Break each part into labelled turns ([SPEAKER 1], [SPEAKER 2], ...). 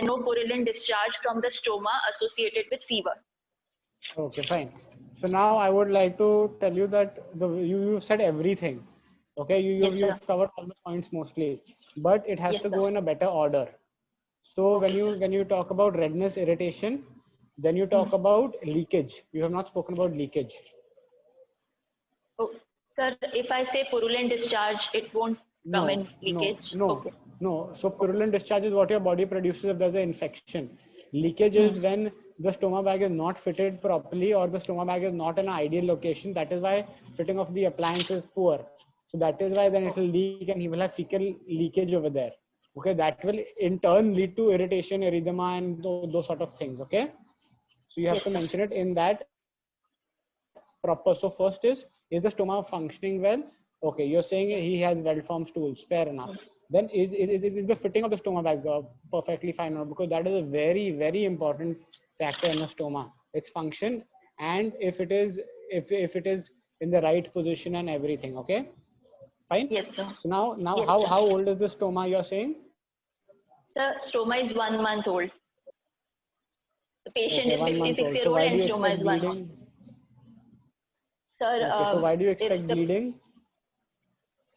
[SPEAKER 1] no purulent discharge from the stoma associated with fever.
[SPEAKER 2] Okay, fine. So now I would like to tell you that you said everything. Okay, you've covered all the points mostly, but it has to go in a better order. So when you talk about redness, irritation, then you talk about leakage. You have not spoken about leakage.
[SPEAKER 1] Oh, sir, if I say purulent discharge, it won't come in leakage.
[SPEAKER 2] No. So purulent discharge is what your body produces if there's an infection. Leakage is when the stoma bag is not fitted properly or the stoma bag is not in an ideal location. That is why fitting of the appliance is poor. So that is why then it will leak and he will have fecal leakage over there. Okay, that will in turn lead to irritation, erythema, and those sort of things. Okay, so you have to mention it in that proper. So first is the stoma functioning well? Okay, you're saying he has well-formed stools. Fair enough. Then is the fitting of the stoma bag perfectly fine? Or because that is a very, very important factor in a stoma. Its function, and if it is in the right position and everything. Okay, fine.
[SPEAKER 1] Yes, sir.
[SPEAKER 2] So now
[SPEAKER 1] yes,
[SPEAKER 2] how old is the stoma? You're saying?
[SPEAKER 1] The stoma is 1 month old. The patient is 56-year-old
[SPEAKER 2] so why
[SPEAKER 1] and
[SPEAKER 2] do you
[SPEAKER 1] stoma
[SPEAKER 2] expect
[SPEAKER 1] is 1 month.
[SPEAKER 2] bleeding?
[SPEAKER 1] Sir,
[SPEAKER 2] okay, so why do you expect bleeding?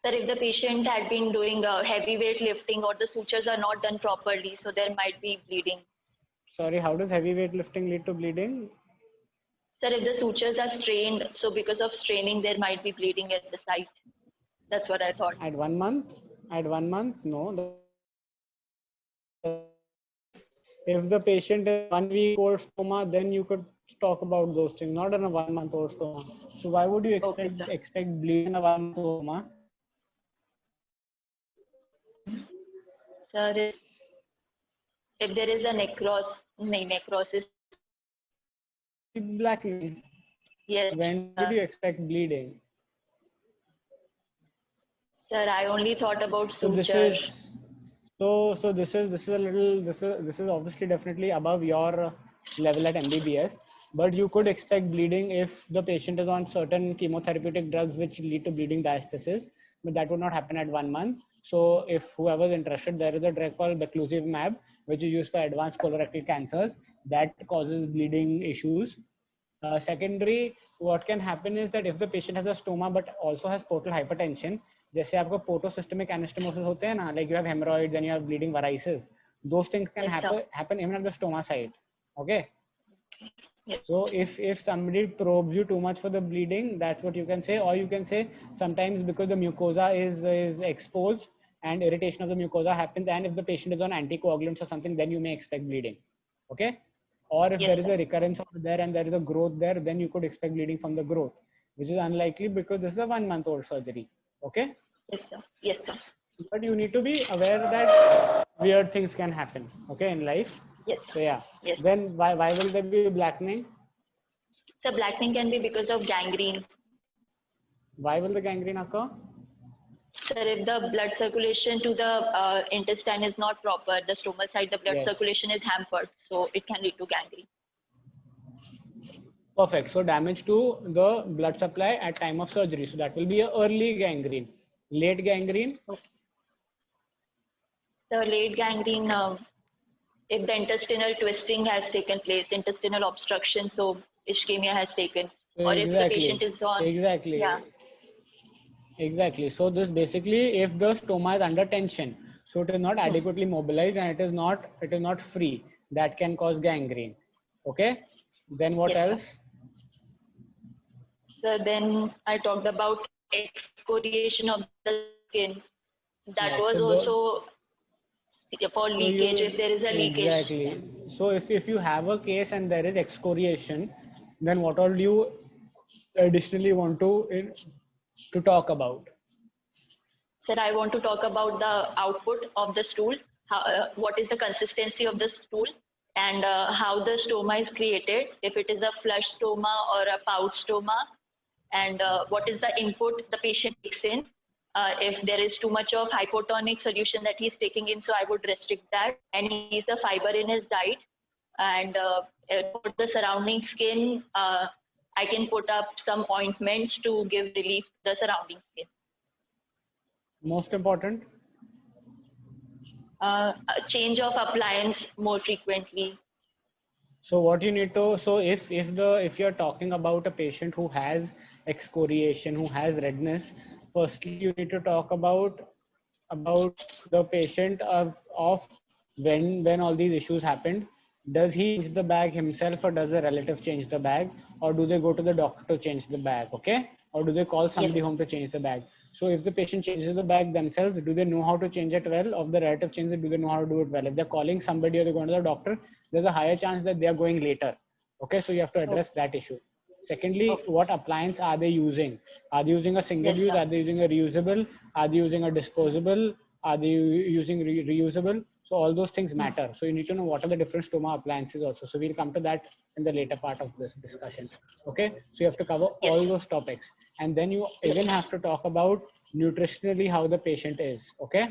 [SPEAKER 1] Sir, if the patient had been doing heavy weight lifting or the sutures are not done properly, so there might be bleeding.
[SPEAKER 2] Sorry, how does heavy weight lifting lead to bleeding?
[SPEAKER 1] Sir, if the sutures are strained, so because of straining, there might be bleeding at the site. That's what I thought.
[SPEAKER 2] At 1 month? At 1 month? No. If the patient is 1 week old stoma, then you could talk about those things, not in a 1 month old stoma. So why would you expect bleeding in a 1 month old stoma?
[SPEAKER 1] Sir, if there is a necrosis.
[SPEAKER 2] Blackening.
[SPEAKER 1] Yes.
[SPEAKER 2] When did you expect bleeding?
[SPEAKER 1] Sir, I only thought about suture.
[SPEAKER 2] So this is a little this is obviously definitely above your level at MBBS, but you could expect bleeding if the patient is on certain chemotherapeutic drugs which lead to bleeding diastasis, but that would not happen at 1 month. So if whoever is interested, there is a drug called Becluzimab which is used for advanced colorectal cancers that causes bleeding issues. Secondary, what can happen is that if the patient has a stoma but also has portal hypertension, जैसे आपको portosystemic anastomosis होते हैं ना, like you have hemorrhoids and you have bleeding varices, those things can happen even at the stoma site. Okay. So if somebody probes you too much for the bleeding, that's what you can say, or you can say sometimes because the mucosa is exposed and irritation of the mucosa happens, and if the patient is on anticoagulants or something, then you may expect bleeding. Okay. Or if there is a recurrence over there and there is a growth there, then you could expect bleeding from the growth, which is unlikely because this is a 1 month old surgery. Okay.
[SPEAKER 1] Yes, sir. Yes, sir.
[SPEAKER 2] But you need to be aware that weird things can happen. Okay, in life.
[SPEAKER 1] Yes.
[SPEAKER 2] So yeah.
[SPEAKER 1] Yes.
[SPEAKER 2] Then why will there be blackening?
[SPEAKER 1] The blackening can be because of gangrene.
[SPEAKER 2] Why will the gangrene occur?
[SPEAKER 1] Sir, if the blood circulation to the intestine is not proper, the stomal side, the blood circulation is hampered, so it can lead to gangrene.
[SPEAKER 2] Perfect. So damage to the blood supply at time of surgery. So that will be a early gangrene. Late gangrene?
[SPEAKER 1] The late gangrene, if the intestinal twisting has taken place, intestinal obstruction, so ischemia has taken, or if the patient is on.
[SPEAKER 2] Exactly. So this basically, if the stoma is under tension, so it is not adequately mobilized and it is not free, that can cause gangrene. Okay. Then what else?
[SPEAKER 1] So then I talked about excoriation of the skin. That was also for leakage, if there is a leakage.
[SPEAKER 2] Exactly. So if you have a case and there is excoriation, then what all do you additionally want to talk about?
[SPEAKER 1] Sir, I want to talk about the output of the stool, what is the consistency of the stool, and how the stoma is created, if it is a flush stoma or a pouch stoma, and what is the input the patient takes in. If there is too much of hypotonic solution that he's taking in, so I would restrict that, and he needs the fiber in his diet. And for the surrounding skin, I can put up some ointments to give relief to the surrounding skin.
[SPEAKER 2] Most important?
[SPEAKER 1] A change of appliance more frequently.
[SPEAKER 2] So what you need to, so if you're talking about a patient who has excoriation, who has redness, firstly you need to talk about the patient of when all these issues happened. Does he change the bag himself, or does a relative change the bag, or do they go to the doctor to change the bag? Okay, or do they call somebody
[SPEAKER 1] Yes.
[SPEAKER 2] home to change the bag? So if the patient changes the bag themselves, do they know how to change it well? Of the relative change it, do they know how to do it well? If they're calling somebody or they're going to the doctor, there's a higher chance that they are going later. Okay, so you have to address that issue. Secondly,
[SPEAKER 1] Okay.
[SPEAKER 2] what appliance are they using? Are they using a single
[SPEAKER 1] Yes,
[SPEAKER 2] use?
[SPEAKER 1] sir.
[SPEAKER 2] Are they using a reusable? Are they using a disposable? Are they using reusable? So all those things matter. So you need to know what are the different stoma appliances also. So we'll come to that in the later part of this discussion. Okay, so you have to cover
[SPEAKER 1] Yes,
[SPEAKER 2] all
[SPEAKER 1] sir.
[SPEAKER 2] those topics, and then you
[SPEAKER 1] Yes,
[SPEAKER 2] even
[SPEAKER 1] sir.
[SPEAKER 2] have to talk about nutritionally how the patient is. Okay,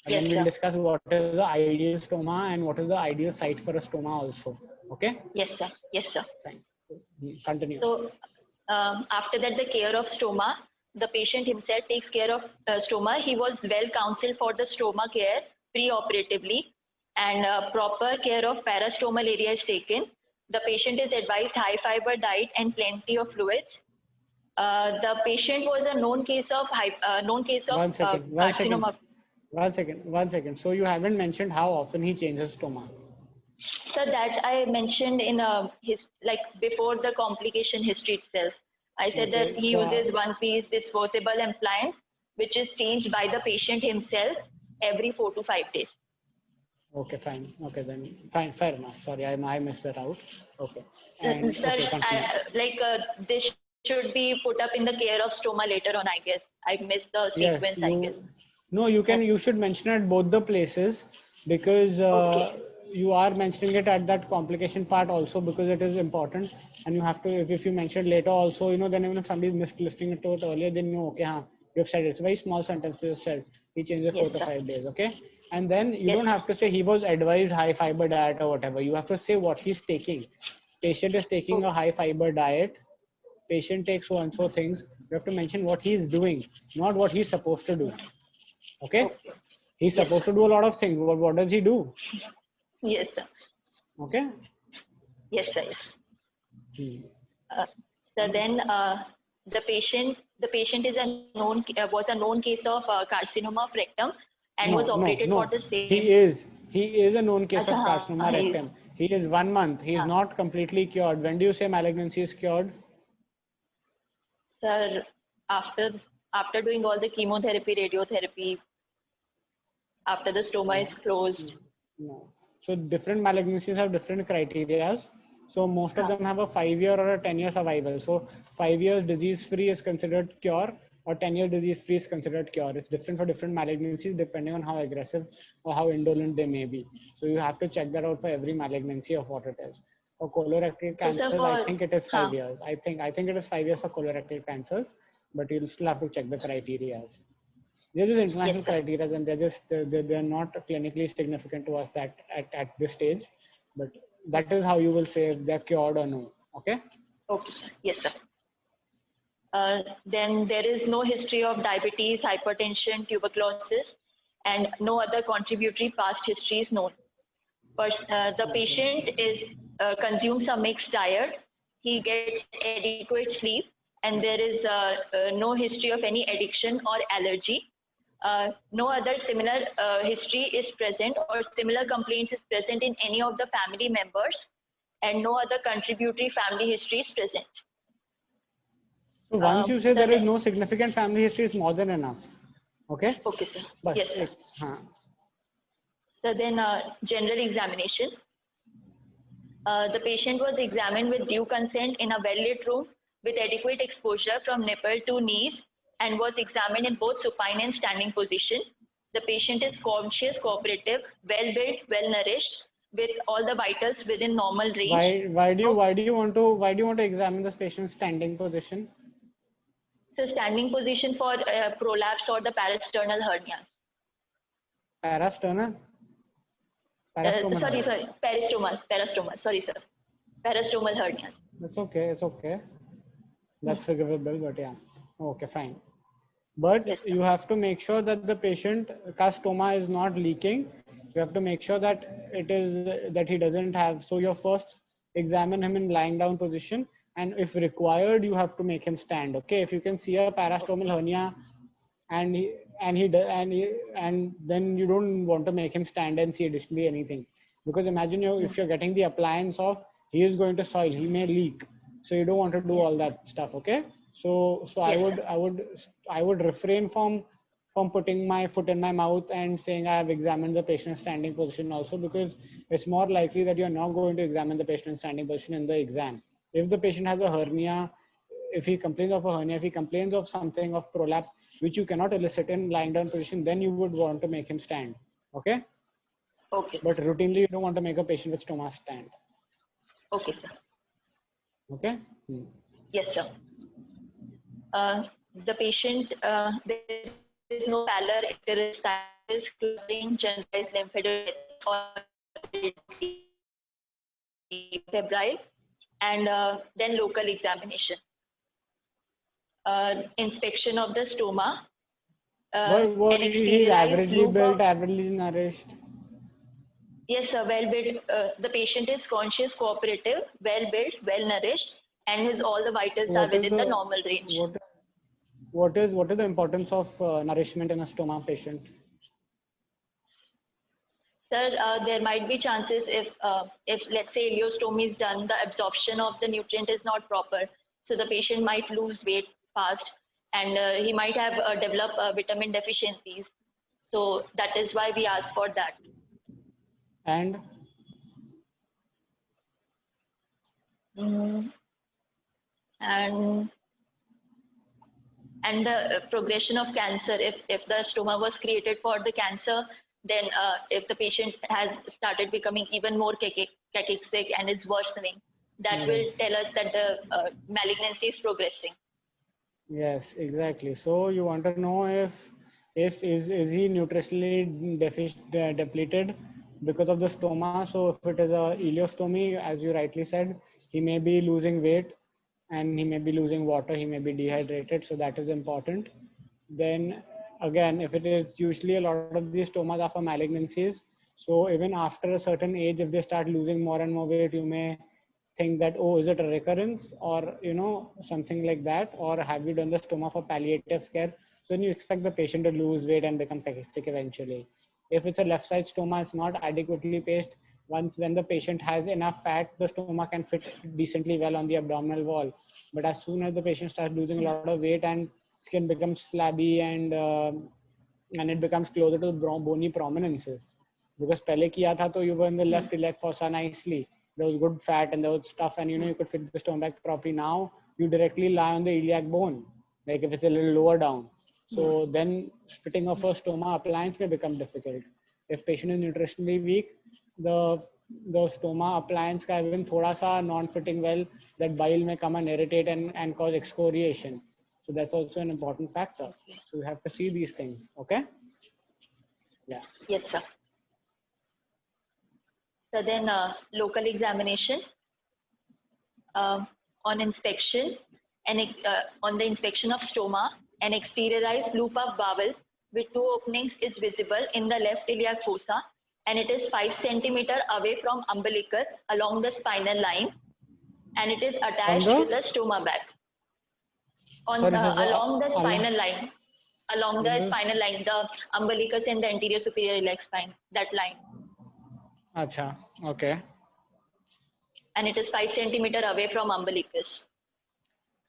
[SPEAKER 2] and then
[SPEAKER 1] Yes,
[SPEAKER 2] we'll
[SPEAKER 1] sir.
[SPEAKER 2] discuss what is the ideal stoma and what is the ideal site for a stoma also. Okay,
[SPEAKER 1] Yes, sir. Yes, sir.
[SPEAKER 2] fine. Continue.
[SPEAKER 1] So after that, the care of stoma, the patient himself takes care of stoma. He was well counseled for the stoma care pre-operatively, and proper care of parastomal area is taken. The patient is advised high fiber diet and plenty of fluids. The patient was a known case of
[SPEAKER 2] One second. One second.
[SPEAKER 1] carcinoma.
[SPEAKER 2] One second. So you haven't mentioned how often he changes stoma.
[SPEAKER 1] So that I mentioned in his, like, before the complication history itself. I said that
[SPEAKER 2] Okay.
[SPEAKER 1] he uses one piece disposable appliance, which is changed by the patient himself every 4 to 5 days.
[SPEAKER 2] Okay, fine. Okay, then fine. Fair enough. Sorry, I missed that out. Okay. And
[SPEAKER 1] Sir,
[SPEAKER 2] okay, continue.
[SPEAKER 1] this should be put up in the care of stoma later on, I guess. I missed the
[SPEAKER 2] Yes,
[SPEAKER 1] sequence, I
[SPEAKER 2] you.
[SPEAKER 1] guess.
[SPEAKER 2] No, you can.
[SPEAKER 1] Yes.
[SPEAKER 2] You should mention it both the places, because
[SPEAKER 1] Okay.
[SPEAKER 2] you are mentioning it at that complication part also, because it is important, and you have to. If you mention it later also, then even if somebody is missed listening to it earlier, they know. Okay, huh, you have said it. It's a very small sentence you have said. He changes
[SPEAKER 1] Yes,
[SPEAKER 2] four to
[SPEAKER 1] sir.
[SPEAKER 2] 5 days. Okay, and then you
[SPEAKER 1] Yes,
[SPEAKER 2] don't
[SPEAKER 1] sir.
[SPEAKER 2] have to say he was advised high fiber diet or whatever. You have to say what he's taking. Patient is taking a
[SPEAKER 1] Okay.
[SPEAKER 2] high fiber diet. Patient takes so and so things. You have to mention what he's doing, not what he's supposed to do. Okay,
[SPEAKER 1] Okay.
[SPEAKER 2] he's
[SPEAKER 1] Yes,
[SPEAKER 2] supposed
[SPEAKER 1] sir.
[SPEAKER 2] to do a lot of things, but what does he do?
[SPEAKER 1] Yes, sir.
[SPEAKER 2] Okay.
[SPEAKER 1] Yes, sir. Yes.
[SPEAKER 2] Hmm.
[SPEAKER 1] Uh, so then the patient was a known case of carcinoma of rectum and was operated for the
[SPEAKER 2] He
[SPEAKER 1] same.
[SPEAKER 2] is a known case
[SPEAKER 1] Acha,
[SPEAKER 2] of
[SPEAKER 1] हाँ,
[SPEAKER 2] carcinoma rectum. He is 1 month. He is
[SPEAKER 1] हाँ.
[SPEAKER 2] not completely cured. When do you say malignancy is cured?
[SPEAKER 1] Sir, after after doing all the chemotherapy, radiotherapy, after the stoma is
[SPEAKER 2] No,
[SPEAKER 1] closed.
[SPEAKER 2] no. So different malignancies have different criteria. So most of
[SPEAKER 1] हाँ.
[SPEAKER 2] them have a 5 year or a 10 year survival. So 5 years disease free is considered cure, or 10 year disease free is considered cure. It's different for different malignancies depending on how aggressive or how indolent they may be. So you have to check that out for every malignancy of what it is. For colorectal
[SPEAKER 1] So sir,
[SPEAKER 2] cancers, I
[SPEAKER 1] for
[SPEAKER 2] think it is five
[SPEAKER 1] हाँ.
[SPEAKER 2] years. I think it is 5 years for colorectal cancers, but you'll still have to check the criteria. They're just
[SPEAKER 1] Yes,
[SPEAKER 2] international
[SPEAKER 1] sir.
[SPEAKER 2] criteria, and they're not clinically significant to us that at this stage, but that is how you will say if they're cured or no. Okay.
[SPEAKER 1] Okay. Yes, sir. Then there is no history of diabetes, hypertension, tuberculosis, and no other contributory past history is known. But the
[SPEAKER 2] Okay.
[SPEAKER 1] patient is consumes a mixed diet. He gets adequate sleep, and there is no history of any addiction or allergy. No other similar history is present or similar complaints is present in any of the family members, and no other contributory family history is present.
[SPEAKER 2] So once you say
[SPEAKER 1] So
[SPEAKER 2] there is no significant family history, it's more than enough. Okay.
[SPEAKER 1] okay, sir.
[SPEAKER 2] Bas,
[SPEAKER 1] Yes, sir.
[SPEAKER 2] हाँ.
[SPEAKER 1] So then general examination. The patient was examined with due consent in a well-lit room with adequate exposure from nipple to knees and was examined in both supine and standing position. The patient is conscious, cooperative, well-built, well-nourished, with all the vitals within normal range.
[SPEAKER 2] Why do you want to examine this patient's standing position?
[SPEAKER 1] So standing position for prolapse or the parasternal hernias.
[SPEAKER 2] Parasternal? Parastomal
[SPEAKER 1] Sorry,
[SPEAKER 2] hernia.
[SPEAKER 1] parastomal. Sorry, sir. Parastomal hernias.
[SPEAKER 2] It's okay. It's okay.
[SPEAKER 1] Hmm.
[SPEAKER 2] That's forgivable, but yeah. Okay, fine. But
[SPEAKER 1] Yes, sir.
[SPEAKER 2] you have to make sure that the patient stoma is not leaking You have to make sure that it is that he doesn't have. So you first examine him in lying down position, and if required, you have to make him stand. Okay, if you can see a parastomal hernia, and then you don't want to make him stand and see additionally anything, because imagine if you're getting the appliance of, he is going to soil, he may leak, so you don't want to do all that stuff. Okay, so
[SPEAKER 1] Yes,
[SPEAKER 2] I would refrain from putting my foot in my mouth and saying I have examined the patient in standing position also, because it's more likely that you're not going to examine the patient in standing position in the exam. If the patient has a hernia, if he complains of a hernia, if he complains of something of prolapse, which you cannot elicit in lying down position, then you would want to make him stand. Okay?
[SPEAKER 1] okay,
[SPEAKER 2] But routinely, you don't want to make a patient with stoma stand.
[SPEAKER 1] okay, sir.
[SPEAKER 2] Okay?
[SPEAKER 1] Yes, sir. The patient, there is no pallor, icteritis, clotting, generalized lymphadenopathy, or febrile, and then local examination. Inspection of the stoma.
[SPEAKER 2] What
[SPEAKER 1] An
[SPEAKER 2] he's
[SPEAKER 1] exteriorized
[SPEAKER 2] averagely
[SPEAKER 1] loop
[SPEAKER 2] built,
[SPEAKER 1] of,
[SPEAKER 2] averagely nourished.
[SPEAKER 1] yes, sir, well built. The patient is conscious, cooperative, well built, well nourished, and his all the vitals are
[SPEAKER 2] What is
[SPEAKER 1] within the
[SPEAKER 2] the
[SPEAKER 1] normal range.
[SPEAKER 2] what is the importance of nourishment in a stoma patient?
[SPEAKER 1] Sir, there might be chances if let's say ileostomy is done, the absorption of the nutrient is not proper. So the patient might lose weight fast, and he might have developed vitamin deficiencies. So that is why we ask for that.
[SPEAKER 2] And
[SPEAKER 1] And the progression of cancer, if the stoma was created for the cancer, then if the patient has started becoming even more cachexic and is worsening, that will tell us that the malignancy is progressing.
[SPEAKER 2] yes, exactly. So you want to know if is he nutritionally depleted because of the stoma. So if it is a ileostomy, as you rightly said, he may be losing weight and he may be losing water. He may be dehydrated. So that is important. Then again, if it is usually a lot of these stomas are for malignancies. So even after a certain age, if they start losing more and more weight, you may think that, oh, is it a recurrence, or something like that, or have you done the stoma for palliative care? So then you expect the patient to lose weight and become cachexic eventually. If it's a left side stoma, it's not adequately paced. Once when the patient has enough fat, the stoma can fit decently well on the abdominal wall. But as soon as the patient starts losing a lot of weight and skin becomes flabby and it becomes closer to bony prominences, because pehle kiya tha, to you were in the left iliac fossa nicely, there was good fat and there was stuff, and you could fit the stomach properly. Now you directly lie on the iliac bone, like if it's a little lower down. So then fitting of a stoma appliance may become difficult. If patient is nutritionally weak, the stoma appliance ka even thoda sa non-fitting well, that bile may come and irritate and cause excoriation. So that's also an important factor. So you have to see these things. Okay. Yeah.
[SPEAKER 1] Yes, sir. So then local examination. On inspection, and on the inspection of stoma, an exteriorized loop of bowel with 2 openings is visible in the left iliac fossa, and it is 5 centimeters away from umbilicus along the spinal line, and it is attached to the stoma bag. Along the spinal line, the umbilicus and the anterior superior iliac spine, that line.
[SPEAKER 2] Acha, okay.
[SPEAKER 1] And it is 5 centimeters away from umbilicus.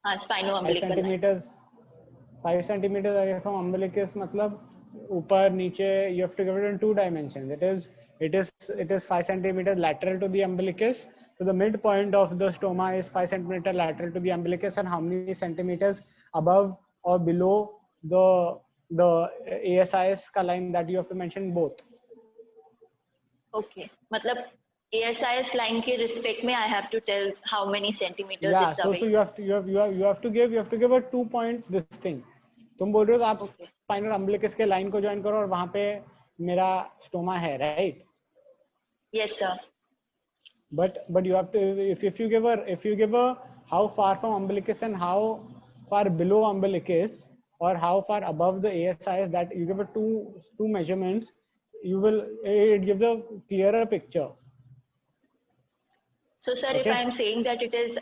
[SPEAKER 1] Spino-umbilical
[SPEAKER 2] 5 centimeters away from umbilicus, matlab upar niche, you have to give it in 2 dimensions. It is 5 centimeters lateral to the umbilicus. So the midpoint of the stoma is 5 centimeters lateral to the umbilicus, and how many centimeters above or below the ASIS ka line that you have to mention? Both.
[SPEAKER 1] Okay, matlab ASIS line ke respect mein I have to tell how many centimeters
[SPEAKER 2] yeah,
[SPEAKER 1] it's away.
[SPEAKER 2] So you have to give a 2 points this thing. तुम बोल रहे हो आप spinal umbilicus के line को join करो और वहां पे मेरा स्टोमा है, right?
[SPEAKER 1] Yes, sir.
[SPEAKER 2] But you have to, if you give a how far from umbilicus and how far below umbilicus or how far above the ASIS, that you give a two measurements, it gives a clearer picture.
[SPEAKER 1] So, sir, if
[SPEAKER 2] Okay.
[SPEAKER 1] I am saying that it is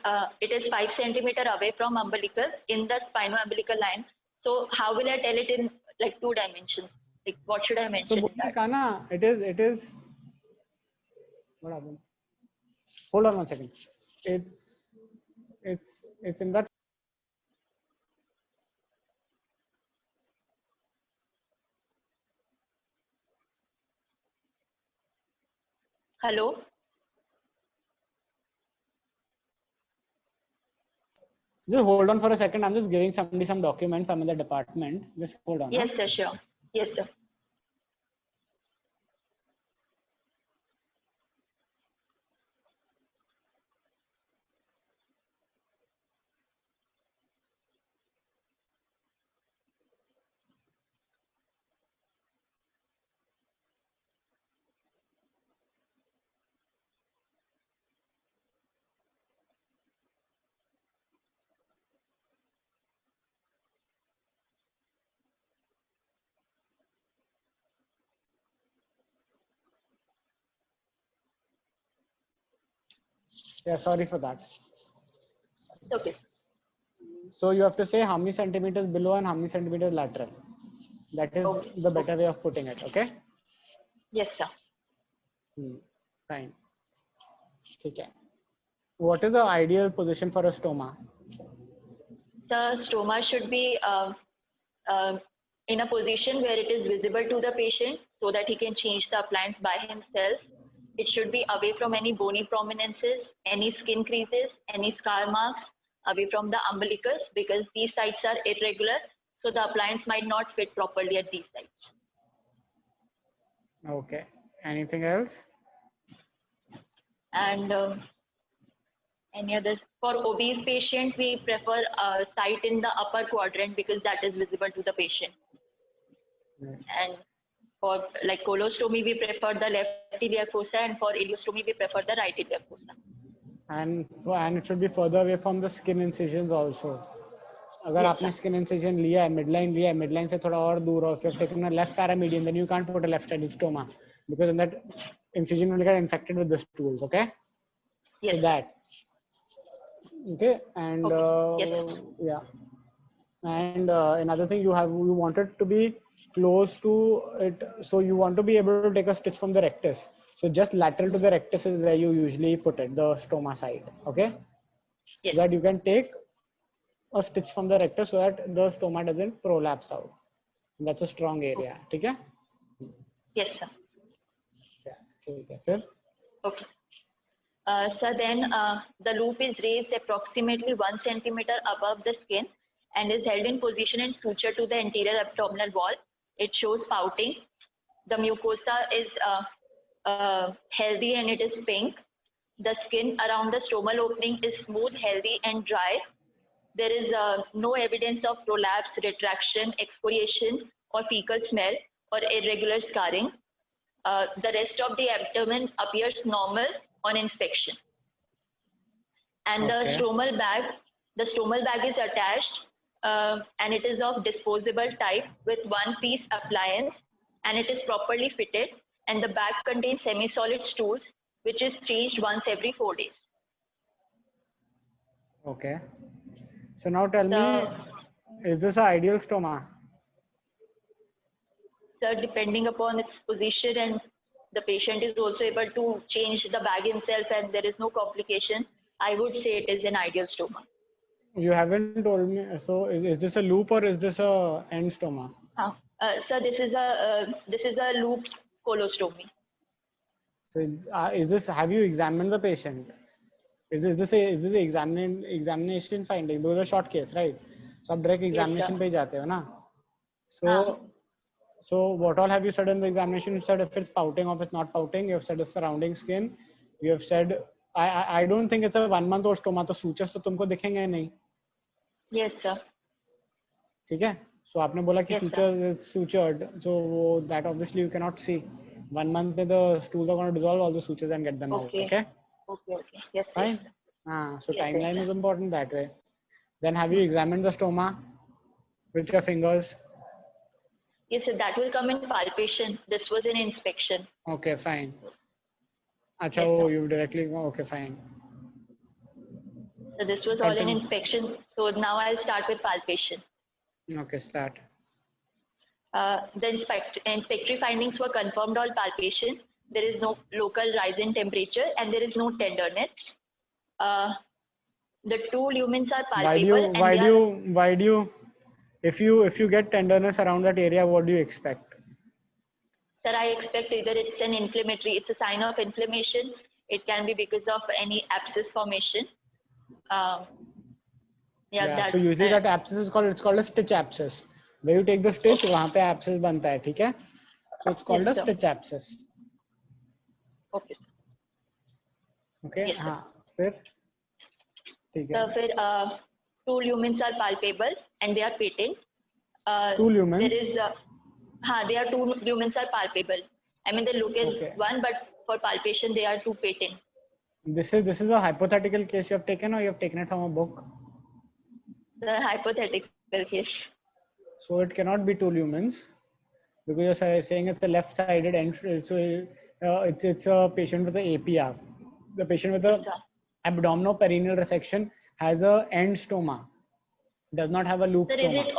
[SPEAKER 1] 5 centimeter away from umbilicus in the spino-umbilical line, so how will I tell it in like 2 dimensions? Like, what should I mention in that?
[SPEAKER 2] Kana, it is. What happened? Hold on 1 second. It's in that.
[SPEAKER 1] Hello?
[SPEAKER 2] Just hold on for a second. I'm just giving somebody some documents. I'm in the department. Just hold on.
[SPEAKER 1] Yes, sir, sure. Yes, sir.
[SPEAKER 2] Yeah, sorry for that.
[SPEAKER 1] Okay.
[SPEAKER 2] So you have to say how many centimeters below and how many centimeters lateral. That is
[SPEAKER 1] Okay.
[SPEAKER 2] the better way of putting it. Okay.
[SPEAKER 1] Yes, sir.
[SPEAKER 2] Fine. Okay. What is the ideal position for a stoma?
[SPEAKER 1] The stoma should be in a position where it is visible to the patient so that he can change the appliance by himself. It should be away from any bony prominences, any skin creases, any scar marks, away from the umbilicus because these sites are irregular, so the appliance might not fit properly at these sites.
[SPEAKER 2] Okay. Anything else?
[SPEAKER 1] And any others? For obese patient, we prefer a site in the upper quadrant because that is visible to the patient. And for like colostomy, we prefer the left iliac fossa, and for ileostomy, we prefer the right iliac fossa.
[SPEAKER 2] And it should be further away from the skin incisions also. अगर
[SPEAKER 1] Yes,
[SPEAKER 2] आपने
[SPEAKER 1] sir.
[SPEAKER 2] skin incision लिया है, midline से थोड़ा और दूर हो, if you have taken a left paramedian, then you can't put a left-sided stoma because then that incision will get infected with the stools. Okay.
[SPEAKER 1] Yes.
[SPEAKER 2] So that. Okay. And
[SPEAKER 1] Okay. Yes.
[SPEAKER 2] yeah. And another thing, you wanted to be close to it, so you want to be able to take a stitch from the rectus. So just lateral to the rectus is where you usually put it, the stoma side. Okay.
[SPEAKER 1] Yes.
[SPEAKER 2] So that you can take a stitch from the rectus so that the stoma doesn't prolapse out. And that's a strong area. Okay.
[SPEAKER 1] Yes, sir.
[SPEAKER 2] Yeah. Okay.
[SPEAKER 1] Okay. So then the loop is raised approximately 1 centimeter above the skin and is held in position and suture to the anterior abdominal wall. It shows pouting. The mucosa is healthy and it is pink. The skin around the stromal opening is smooth, healthy, and dry. There is no evidence of prolapse, retraction, excoriation, or fecal smell or irregular scarring. The rest of the abdomen appears normal on inspection. And the stromal bag is attached and it is of disposable type with one-piece appliance and it is properly fitted, and the bag contains semi-solid stools which is changed once every 4 days.
[SPEAKER 2] Okay. So now tell me, is this an ideal stoma?
[SPEAKER 1] Sir, depending upon its position and the patient is also able to change the bag himself and there is no complication, I would say it is an ideal stoma.
[SPEAKER 2] You haven't told me. So is this a loop or is this a end stoma?
[SPEAKER 1] Sir, this is a looped colostomy.
[SPEAKER 2] So is this? Have you examined the patient? Is this a examination finding? Those are short case, right? So आप direct examination पे जाते हो ना? So what all have you said in the examination? You said if it's pouting or if it's not pouting. You have said the surrounding skin. You have said I don't think it's a 1 month old stoma. तो sutures तो तुमको दिखेंगे नहीं.
[SPEAKER 1] Yes, sir.
[SPEAKER 2] ठीक है. So आपने बोला कि
[SPEAKER 1] Yes,
[SPEAKER 2] sutures is sutured. So that obviously you cannot see. 1 month में the stools are going to dissolve all the sutures and get them out. Okay.
[SPEAKER 1] Okay. Yes.
[SPEAKER 2] Fine.
[SPEAKER 1] Yes.
[SPEAKER 2] So
[SPEAKER 1] Yes,
[SPEAKER 2] timeline
[SPEAKER 1] yes,
[SPEAKER 2] is important that way. Then have you examined the stoma with your fingers?
[SPEAKER 1] Yes, sir, that will come in palpation. This was an inspection.
[SPEAKER 2] Okay, fine. Acha,
[SPEAKER 1] Yes,
[SPEAKER 2] oh,
[SPEAKER 1] sir.
[SPEAKER 2] you directly go. Okay, fine.
[SPEAKER 1] So this was all in
[SPEAKER 2] Continue.
[SPEAKER 1] inspection. So now I'll start with palpation.
[SPEAKER 2] Okay, start.
[SPEAKER 1] The inspectory findings were confirmed on palpation. There is no local rise in temperature and there is no tenderness. The two lumens are palpable and
[SPEAKER 2] Why do you, if you get tenderness around that area, what do you expect?
[SPEAKER 1] sir, I expect either it's an inflammatory, it's a sign of inflammation. It can be because of any abscess formation.
[SPEAKER 2] Yeah, so usually that abscess is called, it's called a stitch abscess. Where you take the stitch, वहाँ पे abscess बनता है, ठीक है? So it's called a stitch abscess.
[SPEAKER 1] Okay.
[SPEAKER 2] Okay.
[SPEAKER 1] Yes, sir.
[SPEAKER 2] हाँ, फिर ठीक है.
[SPEAKER 1] So फिर two lumens are palpable and they are patent.
[SPEAKER 2] Two lumens.
[SPEAKER 1] There is they are two lumens are palpable. I mean the look is one, but for palpation they are two patent.
[SPEAKER 2] This is a hypothetical case you have taken, or you have taken it from a book?
[SPEAKER 1] The hypothetical case.
[SPEAKER 2] So it cannot be two lumens, because you're saying it's a left-sided end. So it's a patient with an APR. The patient with the abdominoperineal resection has a end stoma. Does not have a loop
[SPEAKER 1] Sir,
[SPEAKER 2] stoma.
[SPEAKER 1] is it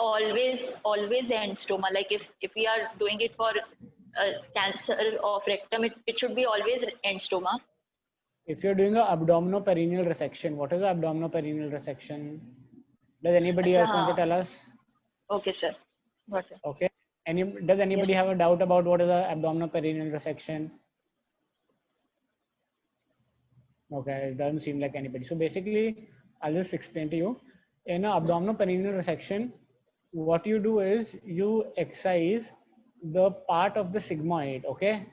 [SPEAKER 1] always end stoma? Like if we are doing it for cancer of rectum, it should be always end stoma.
[SPEAKER 2] If you're doing a abdominoperineal resection, what is the abdominoperineal resection? Does anybody else want to tell us?
[SPEAKER 1] Okay, sir. Got it.
[SPEAKER 2] Okay. Does anybody have a doubt about what is a abdominoperineal resection? Okay, it doesn't seem like anybody. So basically, I'll just explain to you. In an abdominoperineal resection, what you do is you excise the part of the sigmoid, okay?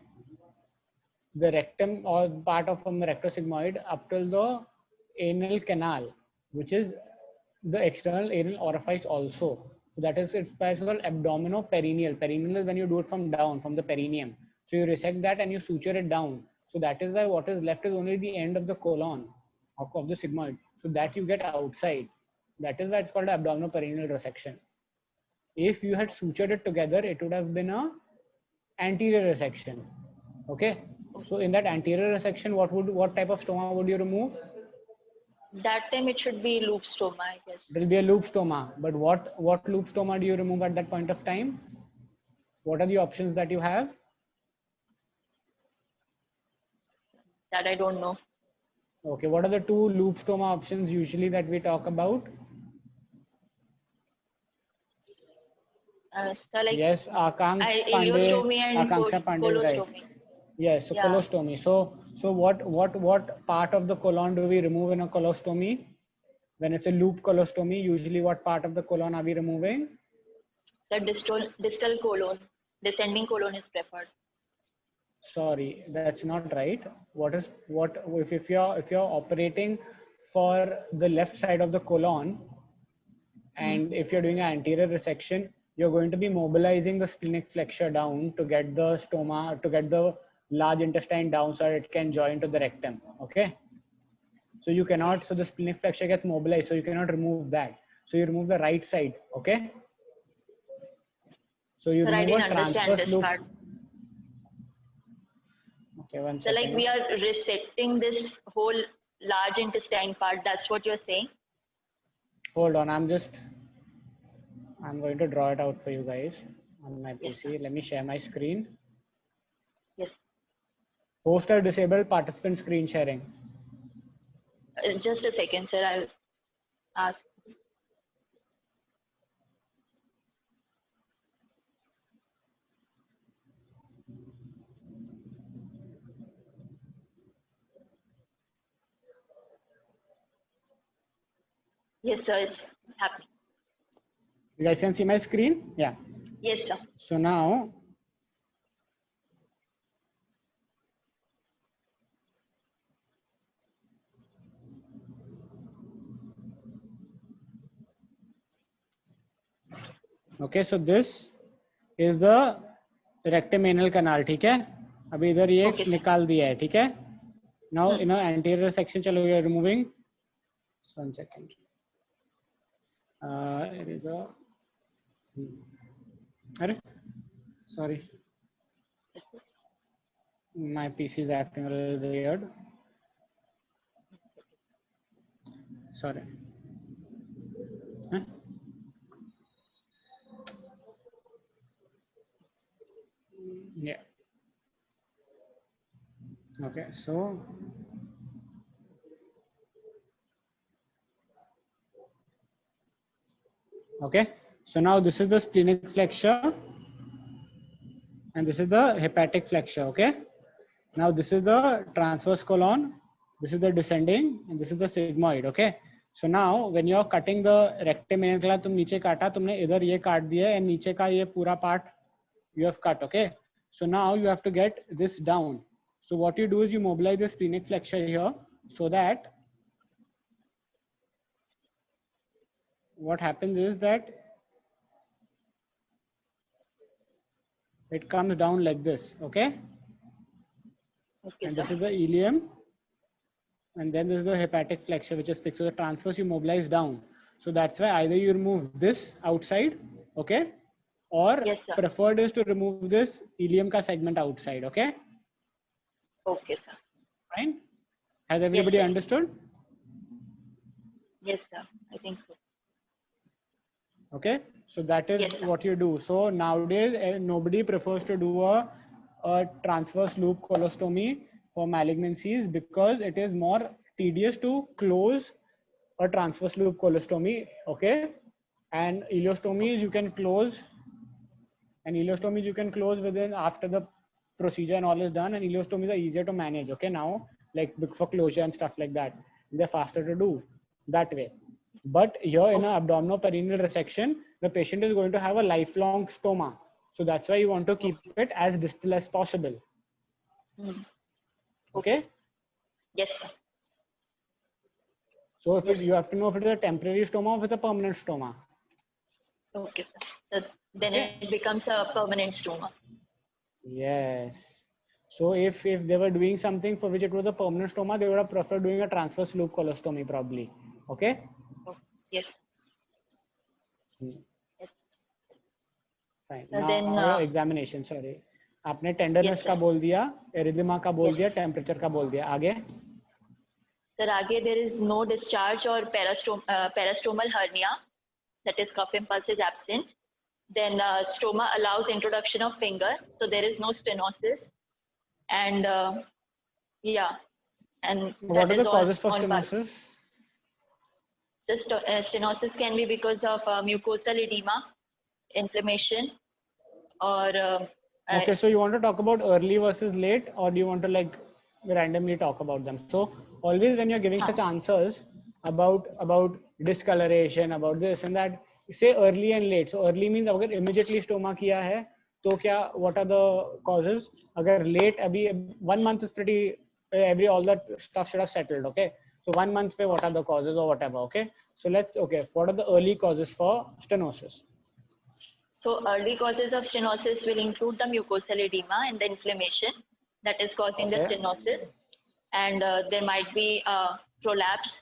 [SPEAKER 2] The rectum or part of the rectosigmoid up till the anal canal, which is the external anal orifice also. So that is, it's called abdominoperineal. Perineal is when you do it from down, from the perineum. So you resect that and you suture it down. So that is why what is left is only the end of the colon of the sigmoid. So that you get outside. That is why it's called abdominoperineal resection. If you had sutured it together, it would have been a anterior resection. Okay. So in that anterior resection, what type of stoma would you remove?
[SPEAKER 1] That time it should be loop stoma, I guess.
[SPEAKER 2] It will be a loop stoma. But what loop stoma do you remove at that point of time? What are the options that you have?
[SPEAKER 1] That I don't know.
[SPEAKER 2] Okay, what are the two loop stoma options usually that we talk about?
[SPEAKER 1] So like
[SPEAKER 2] yes, Akanksha Pandey is right. Yes, so colostomy. So what part of the colon do we remove in a colostomy? When it's a loop colostomy, usually what part of the colon are we removing?
[SPEAKER 1] The distal colon, descending colon is preferred.
[SPEAKER 2] Sorry, that's not right. If you're operating for the left side of the colon, and if you're doing an anterior resection, you're going to be mobilizing the splenic flexure down to get the stoma, to get the large intestine down so that it can join to the rectum. Okay. So you cannot, so the splenic flexure gets mobilized, so you cannot remove that. So you remove the right side. Okay. So you remove a transverse loop. Okay, one second.
[SPEAKER 1] So like we are resecting this whole large intestine part. That's what you're saying?
[SPEAKER 2] Hold on, I'm going to draw it out for you guys on my PC. Yes. Let me share my screen.
[SPEAKER 1] Yes.
[SPEAKER 2] Host or disable participant screen sharing.
[SPEAKER 1] Just a second, sir. I'll ask. Yes, sir. It's happening.
[SPEAKER 2] You guys can see my screen? Yeah.
[SPEAKER 1] Yes, sir.
[SPEAKER 2] So now, okay, so this is the rectum anal canal, ठीक है? अभी इधर ये निकाल दिया है, ठीक है? Now in an anterior section, चलो we are removing. 1 second. It is a. अरे Sorry, my PC is acting a little weird. Sorry. Huh? Yeah. Okay, so okay, so now this is the splenic flexure and this is the hepatic flexure. Okay, now this is the transverse colon, this is the descending, and this is the sigmoid. Okay, so now when you are cutting the rectum inguinal, तुम नीचे काटा, तुमने इधर ये काट दिया and नीचे का ये पूरा part you have cut. Okay, so now you have to get this down. So what you do is you mobilize the splenic flexure here, so that what happens is that it comes down like this. Okay,
[SPEAKER 1] Okay,
[SPEAKER 2] and
[SPEAKER 1] sir.
[SPEAKER 2] this is the ileum, and then this is the hepatic flexure, which is fixed. So the transverse you mobilize down. So that's why either you remove this outside, okay, or
[SPEAKER 1] Yes, sir.
[SPEAKER 2] preferred is to remove this ileum ka segment outside. Okay,
[SPEAKER 1] Okay, sir.
[SPEAKER 2] fine. Has everybody
[SPEAKER 1] sir.
[SPEAKER 2] understood?
[SPEAKER 1] Yes, sir. I think so.
[SPEAKER 2] Okay, so that is
[SPEAKER 1] Yes, sir.
[SPEAKER 2] what you do. So nowadays nobody prefers to do a transverse loop colostomy for malignancies because it is more tedious to close a transverse loop colostomy. Okay, and ileostomies you can close, and ileostomies you can close within after the procedure and all is done, and ileostomies are easier to manage. Okay, now like for closure and stuff like that, they're faster to do that way. But here in an abdominoperineal resection, the patient is going to have a lifelong stoma. So that's why you want to keep it as distal as possible. Okay?
[SPEAKER 1] Yes, sir.
[SPEAKER 2] So if you have to know if it is a temporary stoma or if it's a permanent stoma.
[SPEAKER 1] Okay, sir. So then it becomes a permanent stoma.
[SPEAKER 2] Yes. So if they were doing something for which it was a permanent stoma, they would have preferred doing a transverse loop colostomy probably. Okay?
[SPEAKER 1] Yes.
[SPEAKER 2] Yes. Fine.
[SPEAKER 1] So
[SPEAKER 2] now
[SPEAKER 1] then,
[SPEAKER 2] your examination. Sorry, आपने tenderness
[SPEAKER 1] Yes,
[SPEAKER 2] का
[SPEAKER 1] sir.
[SPEAKER 2] बोल दिया, erythema का बोल
[SPEAKER 1] Yes.
[SPEAKER 2] दिया, temperature का बोल दिया. आगे
[SPEAKER 1] Sir, आगे there is no discharge or parastomal hernia, that is cuff impulse is absent. Then stoma allows introduction of finger, so there is no stenosis. And yeah, and
[SPEAKER 2] what
[SPEAKER 1] that
[SPEAKER 2] are
[SPEAKER 1] is
[SPEAKER 2] the
[SPEAKER 1] all
[SPEAKER 2] causes for
[SPEAKER 1] on part.
[SPEAKER 2] stenosis?
[SPEAKER 1] Just stenosis can be because of mucosal edema, inflammation, or
[SPEAKER 2] Okay, so you want to talk about early versus late, or do you want to like randomly talk about them? So always when you're giving such answers about discoloration, about this and that, say early and late. So early means अगर immediately stoma किया है तो क्या, what are the causes? अगर late अभी 1 month is pretty, every all that stuff should have settled. Okay, so 1 month पे what are the causes or whatever. Okay, so what are the early causes for stenosis?
[SPEAKER 1] So early causes of stenosis will include the mucosal edema and the inflammation that is causing the stenosis, and there might be prolapse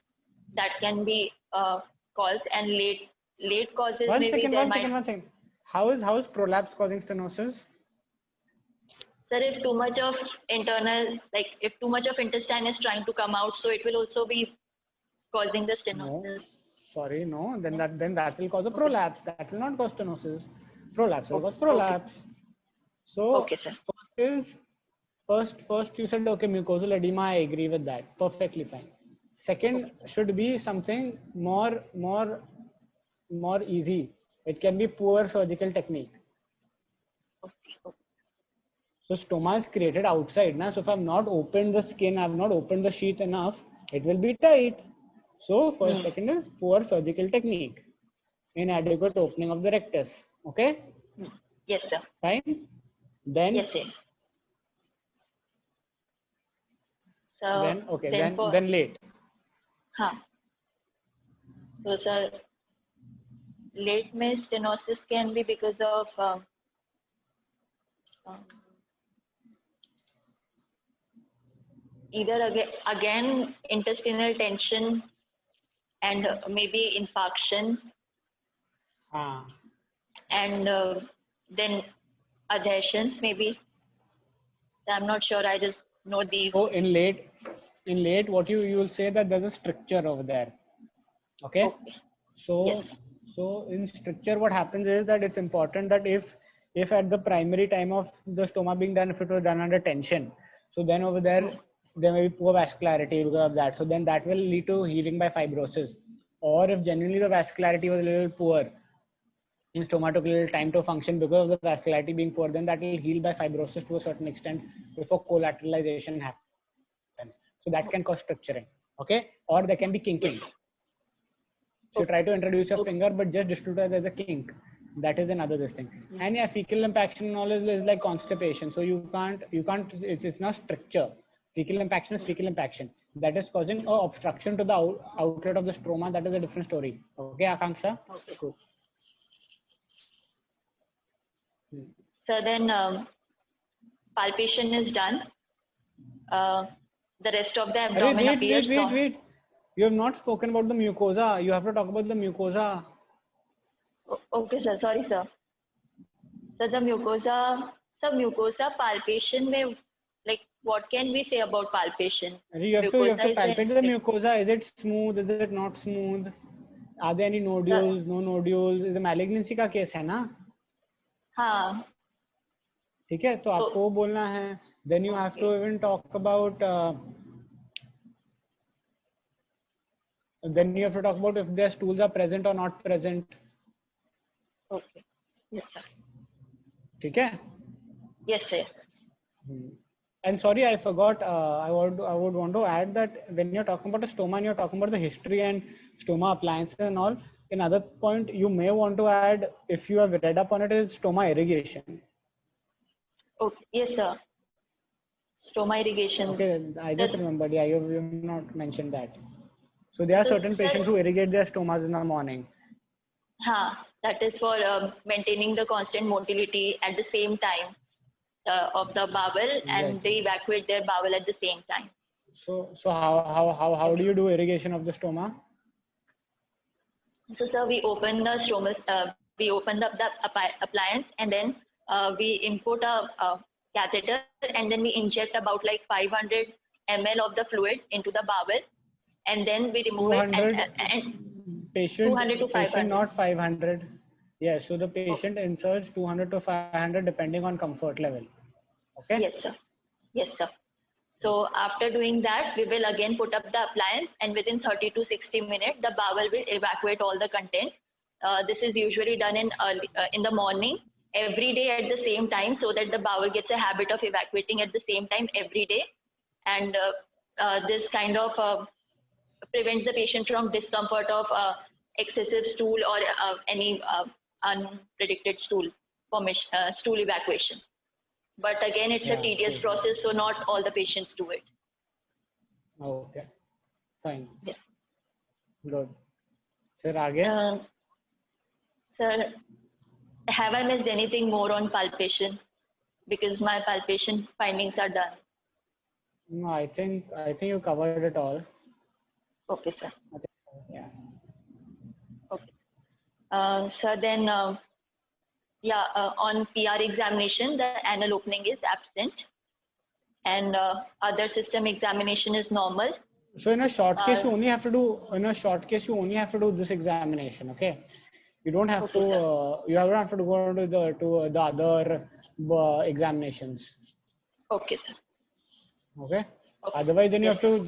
[SPEAKER 1] that can be caused, and late causes
[SPEAKER 2] One
[SPEAKER 1] maybe
[SPEAKER 2] second,
[SPEAKER 1] there
[SPEAKER 2] one
[SPEAKER 1] might.
[SPEAKER 2] second, one second. How is prolapse causing stenosis?
[SPEAKER 1] Sir, if too much of internal, like if too much of intestine is trying to come out, so it will also be causing the stenosis.
[SPEAKER 2] No, sorry, no. Then that will cause a prolapse. That will not cause stenosis. Prolapse will cause prolapse. So
[SPEAKER 1] Okay, sir.
[SPEAKER 2] first you said okay, mucosal edema. I agree with that. Perfectly fine. Second should be something more easy. It can be poor surgical technique.
[SPEAKER 1] Okay.
[SPEAKER 2] So stoma is created outside. Na? So if I've not opened the skin, I've not opened the sheath enough, it will be tight. So first, second is poor surgical technique, inadequate opening of the rectus. Okay?
[SPEAKER 1] Yes, sir.
[SPEAKER 2] Fine. Then
[SPEAKER 1] Yes. So
[SPEAKER 2] then okay, then late.
[SPEAKER 1] So sir, late means stenosis can be because of either again intestinal tension and maybe infarction, and then adhesions maybe. I'm not sure. I just know these.
[SPEAKER 2] So in late, what you will say that there's a stricture over there. Okay.
[SPEAKER 1] Okay.
[SPEAKER 2] So
[SPEAKER 1] Yes.
[SPEAKER 2] so in stricture, what happens is that it's important that if at the primary time of the stoma being done, if it was done under tension, so then over there may be poor vascularity because of that. So then that will lead to healing by fibrosis. Or if genuinely the vascularity was a little poor, in stoma took a little time to function because of the vascularity being poor, then that will heal by fibrosis to a certain extent before collateralization happens. So that can cause structuring. Okay. Or there can be kinking. So try to introduce your finger, but just distribute it as a kink. That is another this thing. And yeah, fecal impaction knowledge is like constipation. So you can't, it's not stricture. Fecal impaction is fecal impaction. That is causing a obstruction to the outlet of the stroma. That is a different story. Okay, Akanksha?
[SPEAKER 1] Okay.
[SPEAKER 2] Cool.
[SPEAKER 1] So then palpation is done. The rest of the abdomen appears.
[SPEAKER 2] Wait. You have not spoken about the mucosa. You have to talk about the mucosa.
[SPEAKER 1] Okay, sir. Sorry, sir. So the mucosa palpation may, like, what can we say about palpation?
[SPEAKER 2] You have to palpate the mucosa. Is it smooth? Is it not smooth? Are there any nodules? No nodules? Is the malignancy का case है ना?
[SPEAKER 1] हाँ.
[SPEAKER 2] ठीक है, तो आपको वो बोलना है. Then you have to even talk about. Then you have to talk about if their stools are present or not present.
[SPEAKER 1] Okay. Yes, sir.
[SPEAKER 2] ठीक है?
[SPEAKER 1] Yes, sir.
[SPEAKER 2] And sorry, I forgot. I would want to add that when you're talking about a stoma and you're talking about the history and stoma appliances and all, another point you may want to add, if you have read up on it, is stoma irrigation.
[SPEAKER 1] Okay. Yes, sir. Stoma irrigation.
[SPEAKER 2] Okay, I just remembered. Yeah, you have not mentioned that. So there are certain patients who irrigate their stomas in the morning.
[SPEAKER 1] That is for maintaining the constant motility at the same time of the bowel, and they evacuate their bowel at the same time.
[SPEAKER 2] So how do you do irrigation of the stoma?
[SPEAKER 1] So sir, we open the stoma, we open up the appliance, and then we input a catheter, and then we inject about like 500 ml of the fluid into the bowel, and then we remove
[SPEAKER 2] 200
[SPEAKER 1] it. And
[SPEAKER 2] patient,
[SPEAKER 1] 200 to 500.
[SPEAKER 2] Patient, not 500. Yes, so the patient inserts 200 to 500 depending on comfort level. Okay?
[SPEAKER 1] Yes, sir. Yes, sir. So after doing that, we will again put up the appliance, and within 30 to 60 minutes, the bowel will evacuate all the content. This is usually done in the morning, every day at the same time, so that the bowel gets a habit of evacuating at the same time every day. And this kind of prevents the patient from discomfort of excessive stool or any unpredicted stool formation, stool evacuation. But again, it's a tedious process, so not all the patients do it.
[SPEAKER 2] Okay, fine.
[SPEAKER 1] Yes.
[SPEAKER 2] Good. Sir, again.
[SPEAKER 1] Sir, have I missed anything more on palpation? Because my palpation findings are done.
[SPEAKER 2] No, I think you covered it all.
[SPEAKER 1] Okay, sir.
[SPEAKER 2] Yeah.
[SPEAKER 1] Okay. Sir, then, on PR examination, the anal opening is absent, and other system examination is normal.
[SPEAKER 2] So in a short case, you only have to do this examination. Okay. You don't have to. You don't have to go to the other examinations.
[SPEAKER 1] Okay, sir.
[SPEAKER 2] Okay. Otherwise, then you have to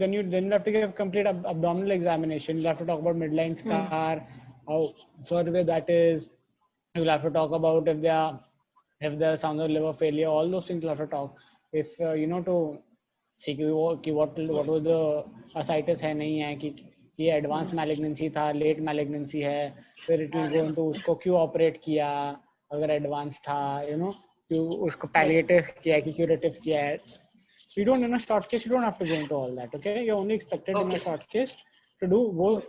[SPEAKER 2] give complete abdominal examination. You have to talk about midline scar, how further that is. You'll have to talk about if there are signs of liver failure. All those things you'll have to talk. If to see what was the ascites है नहीं है कि ये advanced malignancy था, late malignancy है, फिर it will go into उसको क्यों operate किया अगर advanced था, क्यों उसको palliative किया कि curative किया है. So you don't, in a short case, you don't have to go into all that. Okay, you're only expected in a short case to do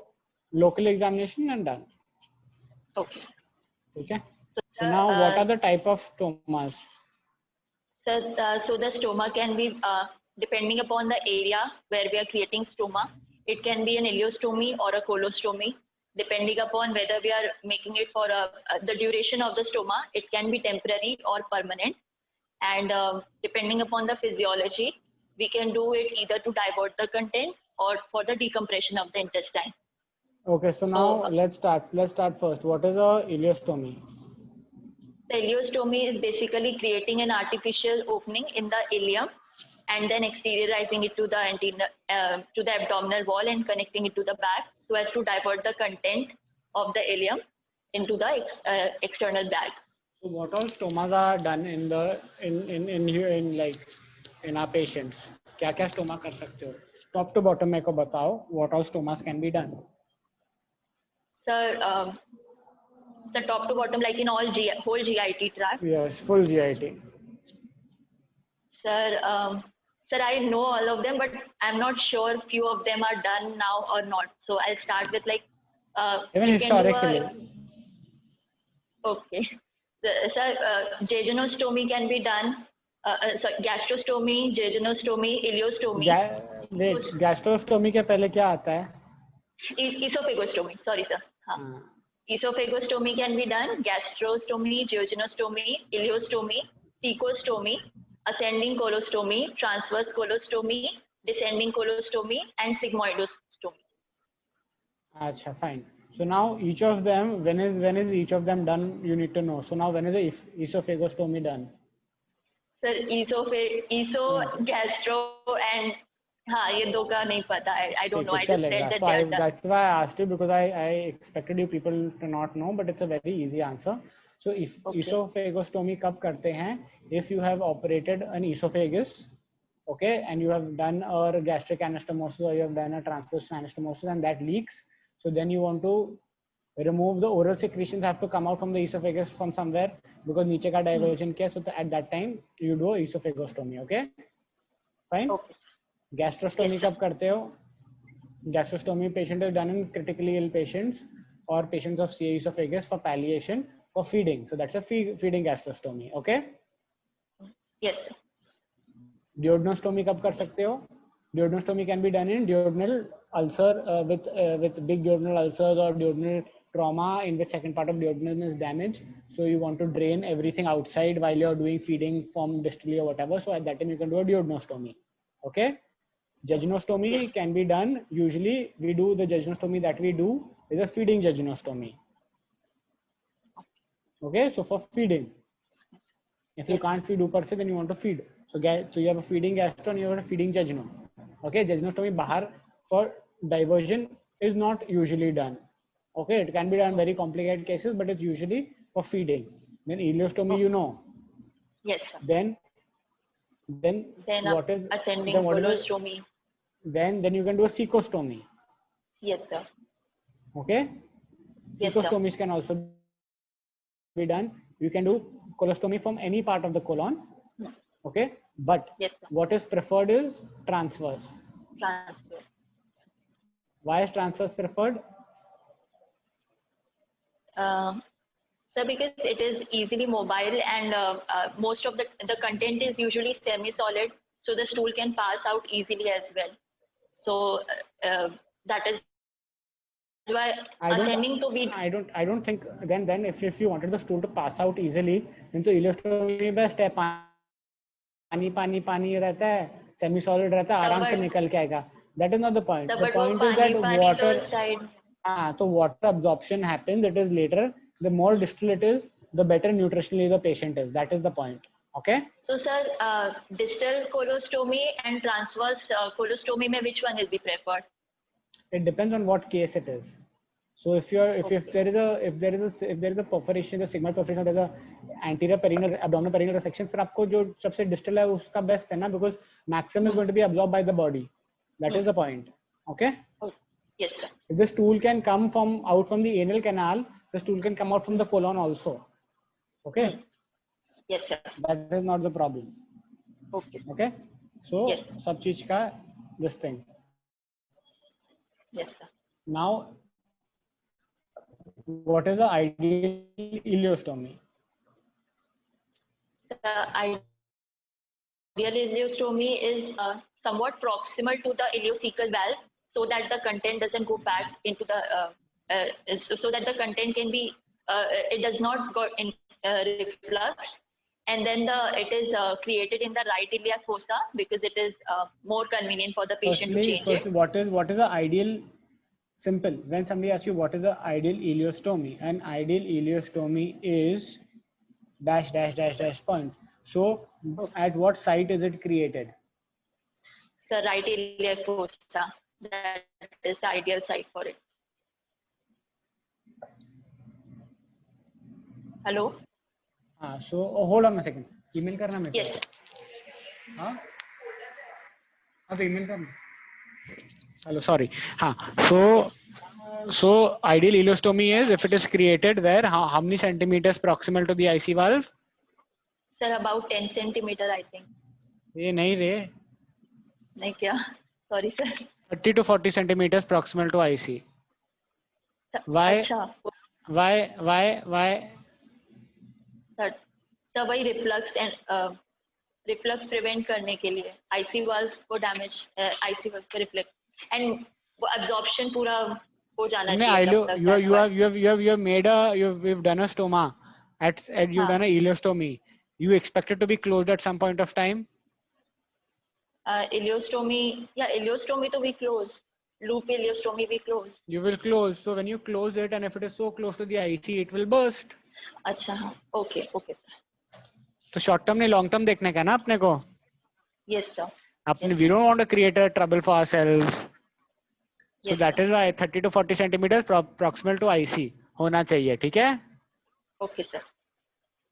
[SPEAKER 2] local examination and done.
[SPEAKER 1] Okay.
[SPEAKER 2] Okay. So now, what are the type of stomas?
[SPEAKER 1] So the stoma can be depending upon the area where we are creating stoma. It can be an ileostomy or a colostomy, depending upon whether we are making it for the duration of the stoma. It can be temporary or permanent. and depending upon the physiology, we can do it either to divert the content or for the decompression of the intestine.
[SPEAKER 2] Okay, so now let's start. Let's start first. What is a ileostomy?
[SPEAKER 1] The ileostomy is basically creating an artificial opening in the ileum and then exteriorizing it to the abdominal wall and connecting it to the back so as to divert the content of the ileum into the external bag.
[SPEAKER 2] So what all stomas are done in the in like in our patients? क्या क्या stoma कर सकते हो? Top to bottom मेरे को बताओ. What all stomas can be done?
[SPEAKER 1] Sir, the top to bottom, like in all whole GIT tract.
[SPEAKER 2] Yes, full GIT.
[SPEAKER 1] Sir, I know all of them, but I'm not sure few of them are done now or not. So I'll start with like
[SPEAKER 2] even historically.
[SPEAKER 1] Okay. Sir, jejunostomy can be done. Sorry, gastrostomy, jejunostomy, ileostomy.
[SPEAKER 2] Gastrostomy के पहले क्या आता है?
[SPEAKER 1] Esophagostomy. Sorry, sir. Esophagostomy can be done. Gastrostomy, jejunostomy, ileostomy, thecostomy, ascending colostomy, transverse colostomy, descending colostomy, and sigmoidostomy.
[SPEAKER 2] Acha, fine. So now each of them, when is each of them done? You need to know. So now when is the esophagostomy done?
[SPEAKER 1] Sir, gastro and ये दो का नहीं पता. I don't know. I just read that they are done.
[SPEAKER 2] That's why I asked you, because I expected you people to not know, but it's a very easy answer. So if esophagostomy कब करते हैं? If you have operated an esophagus, okay, and you have done a gastric anastomosis or you have done a transverse anastomosis and that leaks, so then you want to remove the oral secretions have to come out from the esophagus from somewhere because नीचे का diversion किया, so at that time you do esophagostomy, okay? Fine.
[SPEAKER 1] Okay.
[SPEAKER 2] Gastrostomy कब करते हो? Gastrostomy patient is done in critically ill patients or patients of CA esophagus for palliation for feeding. So that's a feeding gastrostomy, okay?
[SPEAKER 1] Yes, sir.
[SPEAKER 2] Duodenostomy कब कर सकते हो? Duodenostomy can be done in duodenal ulcer with big duodenal ulcers or duodenal trauma in which second part of duodenum is damaged. So you want to drain everything outside while you're doing feeding from distally or whatever. So at that time you can do a duodenostomy, okay? Jejunostomy can be done. Usually we do the jejunostomy that we do is a feeding jejunostomy. Okay, so for feeding. If you can't feed per se, then you want to feed. So you have a feeding gastro and you have a feeding jejunum. Okay, jejunostomy bahar for diversion is not usually done. Okay, it can be done in very complicated cases, but it's usually for feeding. Then ileostomy, you know.
[SPEAKER 1] Yes, sir.
[SPEAKER 2] Then what is
[SPEAKER 1] ascending colostomy?
[SPEAKER 2] Then you can do a cecostomy.
[SPEAKER 1] Yes, sir.
[SPEAKER 2] Okay.
[SPEAKER 1] Yes,
[SPEAKER 2] cecostomies can also be done. You can do colostomy from any part of the colon. Okay. But
[SPEAKER 1] yes,
[SPEAKER 2] what is preferred is transverse.
[SPEAKER 1] Transverse.
[SPEAKER 2] Why is transverse preferred?
[SPEAKER 1] So because it is easily mobile and most of the content is usually semi-solid, so the stool can pass out easily as well. So that is why ascending to be.
[SPEAKER 2] I don't think then if you wanted the stool to pass out easily, then तो ileostomy best है. पानी रहता है, semi-solid रहता है, आराम से निकल के आएगा. That is not the point. The point is that water. So water absorption happens. It is later. The more distal it is, the better nutritionally the patient is. That is the point. Okay.
[SPEAKER 1] So sir, distal colostomy and transverse colostomy, which one will be preferred?
[SPEAKER 2] It depends on what case it is. So if there is a perforation, the sigmoid perforation, there is a anterior perineal, abdominal perineal resection, फिर आपको जो सबसे distal है उसका best है ना, because maximum is going to be absorbed by the body. That is the point. Okay.
[SPEAKER 1] Yes, sir.
[SPEAKER 2] If the stool can come out from the anal canal, the stool can come out from the colon also. Okay.
[SPEAKER 1] Yes, sir.
[SPEAKER 2] That is not the problem.
[SPEAKER 1] Okay.
[SPEAKER 2] Okay. So
[SPEAKER 1] yes,
[SPEAKER 2] सब चीज का this thing.
[SPEAKER 1] Yes, sir.
[SPEAKER 2] Now, what is the ideal ileostomy?
[SPEAKER 1] The ideal ileostomy is somewhat proximal to the ileocecal valve, so that the content doesn't go back into the, so that the content can be, it does not go in reflux, and then it is created in the right iliac fossa because it is more convenient for the patient to change
[SPEAKER 2] Firstly,
[SPEAKER 1] it.
[SPEAKER 2] what is the ideal? Simple. When somebody asks you what is the ideal ileostomy, an ideal ileostomy is dash dash dash dash points. So, at what site is it created?
[SPEAKER 1] The right iliac fossa, that is the ideal site for it. Hello?
[SPEAKER 2] So, hold on a second. Email करना मेरे को.
[SPEAKER 1] Yes.
[SPEAKER 2] हाँ. हाँ तो email करना. Hello, sorry. So ideal ileostomy is if it is created where how many centimeters proximal to the IC valve?
[SPEAKER 1] Sir, about 10 centimeter, I think.
[SPEAKER 2] ये नहीं रे.
[SPEAKER 1] नहीं क्या? Sorry, sir.
[SPEAKER 2] 30 to 40 centimeters proximal to IC. Why?
[SPEAKER 1] अच्छा.
[SPEAKER 2] Why?
[SPEAKER 1] Sir, sir वही reflux and reflux prevent करने के लिए IC valve को damage IC valve को reflux and वो absorption पूरा हो जाना चाहिए.
[SPEAKER 2] You've done a stoma you've done a ileostomy. You expect it to be closed at some point of time.
[SPEAKER 1] Ileostomy, yeah, ileostomy to we close. Loop ileostomy we close.
[SPEAKER 2] You will close. So when you close it, and if it is so close to the IC, it will burst.
[SPEAKER 1] अच्छा हाँ. Okay, sir.
[SPEAKER 2] तो short term नहीं long term देखने का ना अपने को.
[SPEAKER 1] Yes, sir.
[SPEAKER 2] We don't want to create a trouble for ourselves. So
[SPEAKER 1] yes,
[SPEAKER 2] that
[SPEAKER 1] sir.
[SPEAKER 2] is why 30 to 40 centimeters proximal to IC होना चाहिए. ठीक है?
[SPEAKER 1] Okay, sir.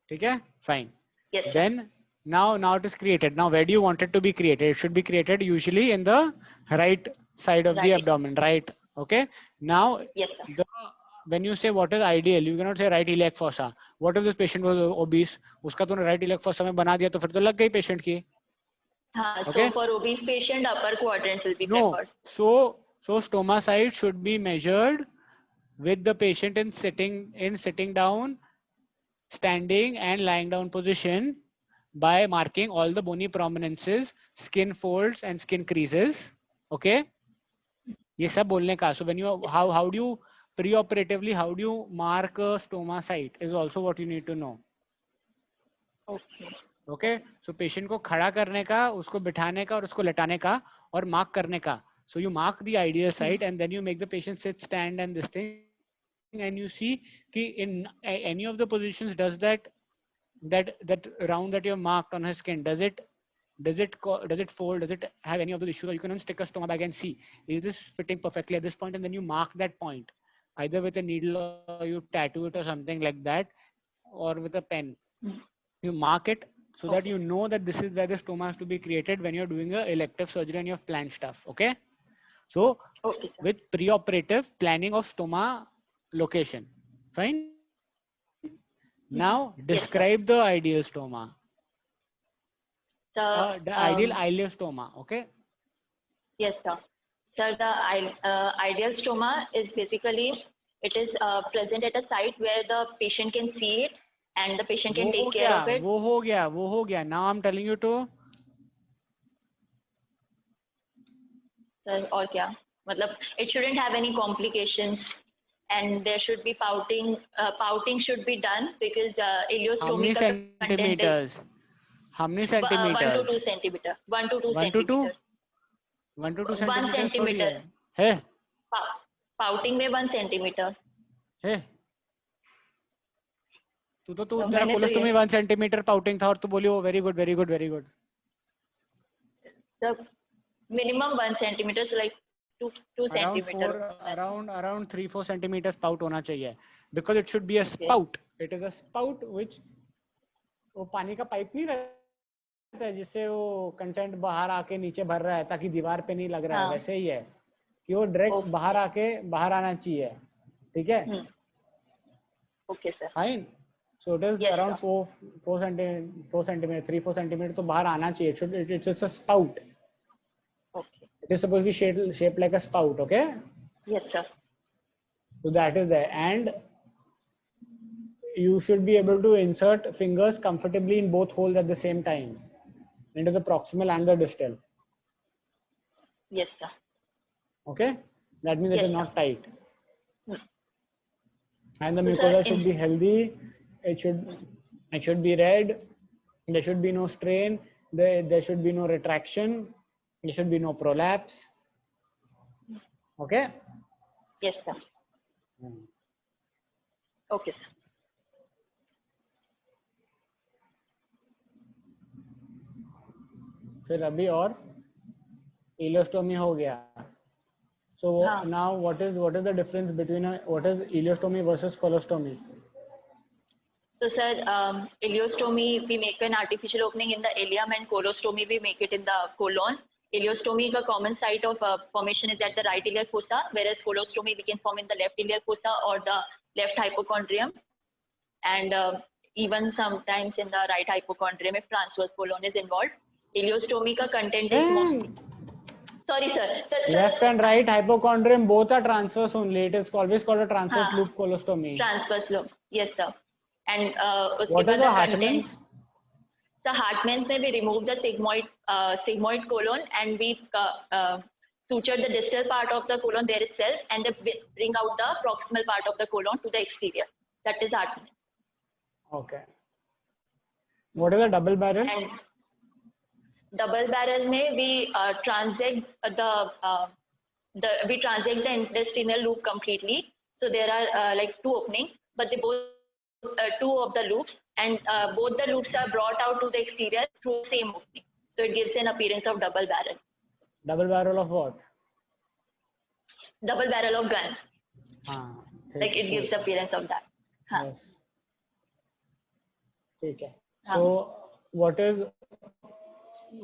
[SPEAKER 2] ठीक है? Fine.
[SPEAKER 1] Yes, sir.
[SPEAKER 2] Then now it is created. Now where do you want it to be created? It should be created usually in the right side of the abdomen, right? Okay. Now,
[SPEAKER 1] yes, sir.
[SPEAKER 2] When you say what is ideal, you cannot say right iliac fossa. What if this patient was obese? उसका तूने right iliac fossa में बना दिया तो फिर तो लग गई patient की.
[SPEAKER 1] हाँ.
[SPEAKER 2] Okay?
[SPEAKER 1] So for obese patient, upper quadrant will be preferred.
[SPEAKER 2] So stoma site should be measured with the patient in sitting down, standing and lying down position by marking all the bony prominences, skin folds and skin creases. Okay? ये सब बोलने का. So when you how do you preoperatively how do you mark a stoma site is also what you need to know. Okay. So patient को खड़ा करने का, उसको बिठाने का और उसको लेटाने का और mark करने का. So you mark the ideal site and then you make the patient sit, stand and this thing, and you see कि in any of the positions does that round that you have marked on his skin, does it fold, does it have any of those issues? Or you can stick a stoma bag and see, is this fitting perfectly at this point, and then you mark that point either with a needle or you tattoo it or something like that, or with a pen. You mark it so that you know that this is where the stoma has to be created when you're doing a elective surgery and you have planned stuff. Okay. So with preoperative planning of stoma location. Fine. Now describe the ideal stoma. The ideal ileostoma. Okay.
[SPEAKER 1] Yes, sir. Sir, the ideal stoma is basically it is present at a site where the patient can see it and the patient can take care of it.
[SPEAKER 2] वो हो गया. Now I'm telling you to.
[SPEAKER 1] Sir, और क्या? मतलब it shouldn't have any complications. And there should be pouting. Pouting should be done because ileostomy.
[SPEAKER 2] How many centimeters?
[SPEAKER 1] 1 to 2 centimeter. 1 to 2 centimeters.
[SPEAKER 2] 1 to 2
[SPEAKER 1] 1 centimeter.
[SPEAKER 2] है?
[SPEAKER 1] Pouting में 1 centimeter.
[SPEAKER 2] है? तू तेरा colostomy 1 centimeter pouting था और तू बोली वो very good.
[SPEAKER 1] So minimum 1 centimeter, so like 2 centimeter.
[SPEAKER 2] Around 3-4 centimeters pout होना चाहिए, because it should be a spout. It is a spout which वो पानी का पाइप नहीं रहता है जिससे वो कंटेंट बाहर आके नीचे भर रहा है ताकि दीवार पे नहीं लग रहा है, वैसे ही है कि वो डायरेक्ट बाहर आना चाहिए. ठीक है?
[SPEAKER 1] Okay, sir.
[SPEAKER 2] Fine. So it is around 4 centimeter, 3-4 centimeter तो बाहर आना चाहिए. It's a spout.
[SPEAKER 1] Okay.
[SPEAKER 2] It is supposed to be shaped like a spout. Okay.
[SPEAKER 1] Yes, sir.
[SPEAKER 2] So that is there, and you should be able to insert fingers comfortably in both holes at the same time, into the proximal and the distal.
[SPEAKER 1] Yes, sir.
[SPEAKER 2] Okay. That means it is not tight. And the mucosa should be healthy. It should be red. There should be no strain. There should be no retraction. There should be no prolapse. Okay.
[SPEAKER 1] Yes, sir. Okay, sir.
[SPEAKER 2] फिर अभी और ileostomy हो गया. So
[SPEAKER 1] हाँ.
[SPEAKER 2] now what is the difference between what is ileostomy versus colostomy?
[SPEAKER 1] So, sir, ileostomy, we make an artificial opening in the ileum, and colostomy, we make it in the colon. Ileostomy, the common site of formation is at the right iliac fossa, whereas colostomy, we can form in the left iliac fossa or the left hypochondrium. And even sometimes in the right hypochondrium, if transverse colon is involved. Ileostomy ka content is mostly... Sorry, sir.
[SPEAKER 2] Left and right hypochondrium both are transverse only. It is always called a transverse loop colostomy.
[SPEAKER 1] Transverse loop, yes, sir. And
[SPEAKER 2] what is the Hartmann's?
[SPEAKER 1] The Hartmann's में we remove the sigmoid colon and we suture the distal part of the colon there itself and bring out the proximal part of the colon to the exterior. That is Hartmann's. Okay.
[SPEAKER 2] What is a double barrel?
[SPEAKER 1] And double barrel में we transect we transect the intestinal loop completely. So there are like two openings, but they both two of the loops, and both the loops are brought out to the exterior through the same opening. So it gives an appearance of double barrel.
[SPEAKER 2] Double barrel of what?
[SPEAKER 1] Double barrel of gun. Like it gives the appearance of that.
[SPEAKER 2] Yes. Okay. So what is...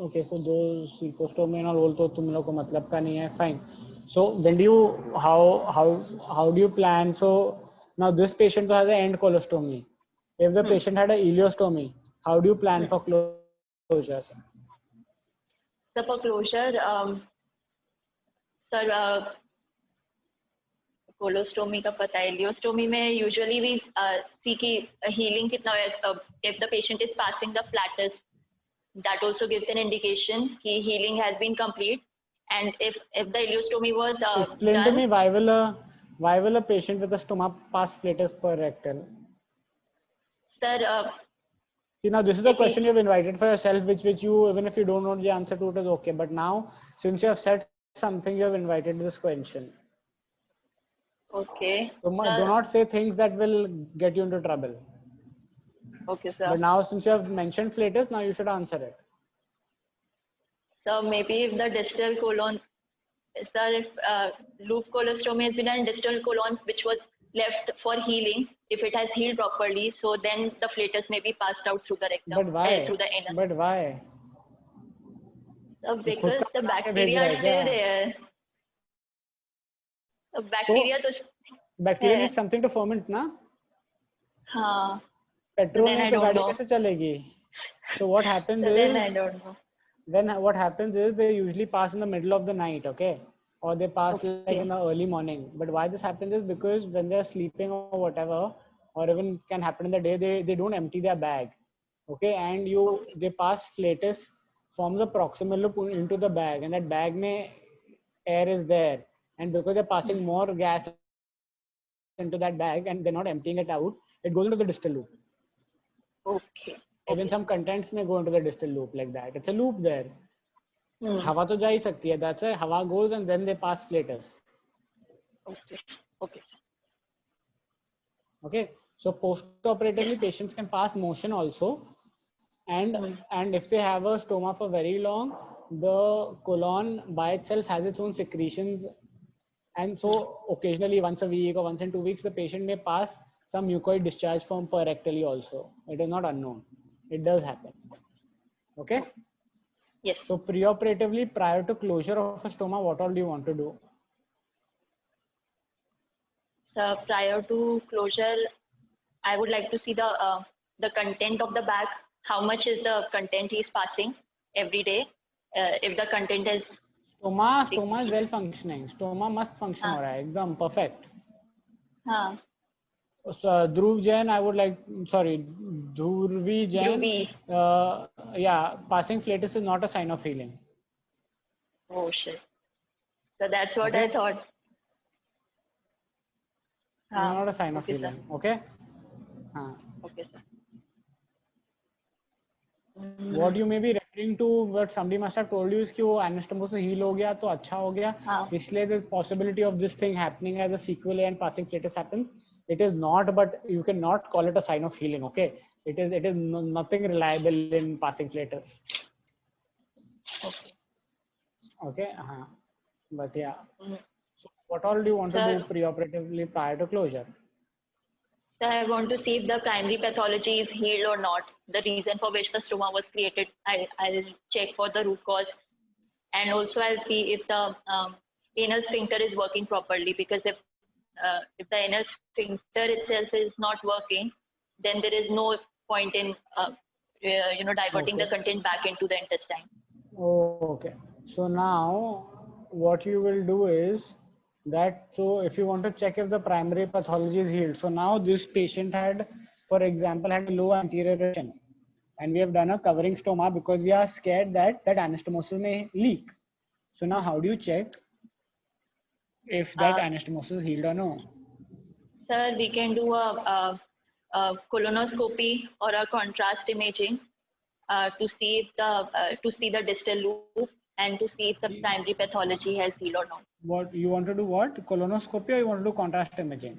[SPEAKER 2] Okay, so those colostomy and all तो तुम लोग को मतलब का नहीं है. Fine. So when do you how do you plan? So now this patient has an end colostomy. If the patient had an ileostomy, how do you plan for closure?
[SPEAKER 1] So for closure, sir, colostomy का पता है. Ileostomy में usually we see कि healing कितना है. If the patient is passing the flatus, that also gives an indication healing has been complete. And if the ileostomy was
[SPEAKER 2] explain
[SPEAKER 1] done,
[SPEAKER 2] to me why will a patient with a stoma pass flatus per rectal?
[SPEAKER 1] Sir,
[SPEAKER 2] see, now this is a question you've invited for yourself, which you, even if you don't know the answer to it, is okay. But now, since you have said something, you have invited this question.
[SPEAKER 1] Okay.
[SPEAKER 2] So do not say things that will get you into trouble.
[SPEAKER 1] Okay, sir.
[SPEAKER 2] But now, since you have mentioned flatus, now you should answer it.
[SPEAKER 1] So maybe if the distal colon, sir, if loop colostomy has been done, distal colon which was left for healing, if it has healed properly, so then the flatus may be passed out through the rectum.
[SPEAKER 2] But why?
[SPEAKER 1] Through the anus.
[SPEAKER 2] But why?
[SPEAKER 1] So because the bacteria are still there. The bacteria
[SPEAKER 2] bacteria needs something to ferment, na?
[SPEAKER 1] हाँ.
[SPEAKER 2] Petrol नहीं तो गाड़ी कैसे चलेगी? So what happens is,
[SPEAKER 1] then I don't know.
[SPEAKER 2] Then what happens is they usually pass in the middle of the night, okay? Or they pass like in the early morning. But why this happens is because when they're sleeping or whatever, or even can happen in the day, they don't empty their bag, okay? And they pass flatus from the proximal loop into the bag, and that bag mein air is there, and because they're passing more gas into that bag and they're not emptying it out, it goes into the distal loop.
[SPEAKER 1] Okay.
[SPEAKER 2] Even some contents may go into the distal loop like that. It's a loop there. हवा तो जा ही सकती है. That's why हवा goes and then they pass flatus.
[SPEAKER 1] Okay. Okay.
[SPEAKER 2] Okay. So post-operatively, patients can pass motion also, and if they have a stoma for very long, the colon by itself has its own secretions, and so occasionally once a week or once in 2 weeks, the patient may pass some mucoid discharge from rectally also. It is not unknown. It does happen. Okay.
[SPEAKER 1] Yes.
[SPEAKER 2] So preoperatively, prior to closure of a stoma, what all do you want to do?
[SPEAKER 1] So prior to closure, I would like to see the content of the bag. How much is the content he's passing every day? If the content is
[SPEAKER 2] stoma is well functioning. Stoma must function. हो रहा है एकदम perfect.
[SPEAKER 1] हाँ.
[SPEAKER 2] So Dhruv Jain, I would like, sorry, Dhruvi Jain. Yeah, passing flatus is not a sign of healing.
[SPEAKER 1] Oh shit. So that's what I thought.
[SPEAKER 2] Not a sign of healing.
[SPEAKER 1] Sir.
[SPEAKER 2] Okay.
[SPEAKER 1] Okay, sir.
[SPEAKER 2] What you may be referring to, what somebody must have told you is कि वो anastomosis heal हो गया तो अच्छा हो गया, इसलिए the possibility of this thing happening as a sequelae and passing flatus happens. It is not, but you cannot call it a sign of healing. Okay, it is nothing reliable in passing flatus. Okay, but yeah. So what all do you want to do preoperatively prior to closure?
[SPEAKER 1] So I want to see if the primary pathology is healed or not, the reason for which the stoma was created. I'll check for the root cause, and also I'll see if the anal sphincter is working properly, because if the anal sphincter itself is not working, then there is no point in diverting the content back into the intestine.
[SPEAKER 2] Okay, so now what you will do is that, so if you want to check if the primary pathology is healed, so now this patient had, for example, had a low anterior retention, and we have done a covering stoma because we are scared that anastomosis may leak. So now how do you check if that anastomosis is healed or no?
[SPEAKER 1] Sir, we can do a colonoscopy or a contrast imaging to see the distal loop and to see if the primary pathology has healed or not.
[SPEAKER 2] What you want to do? What, colonoscopy, or you want to do contrast imaging?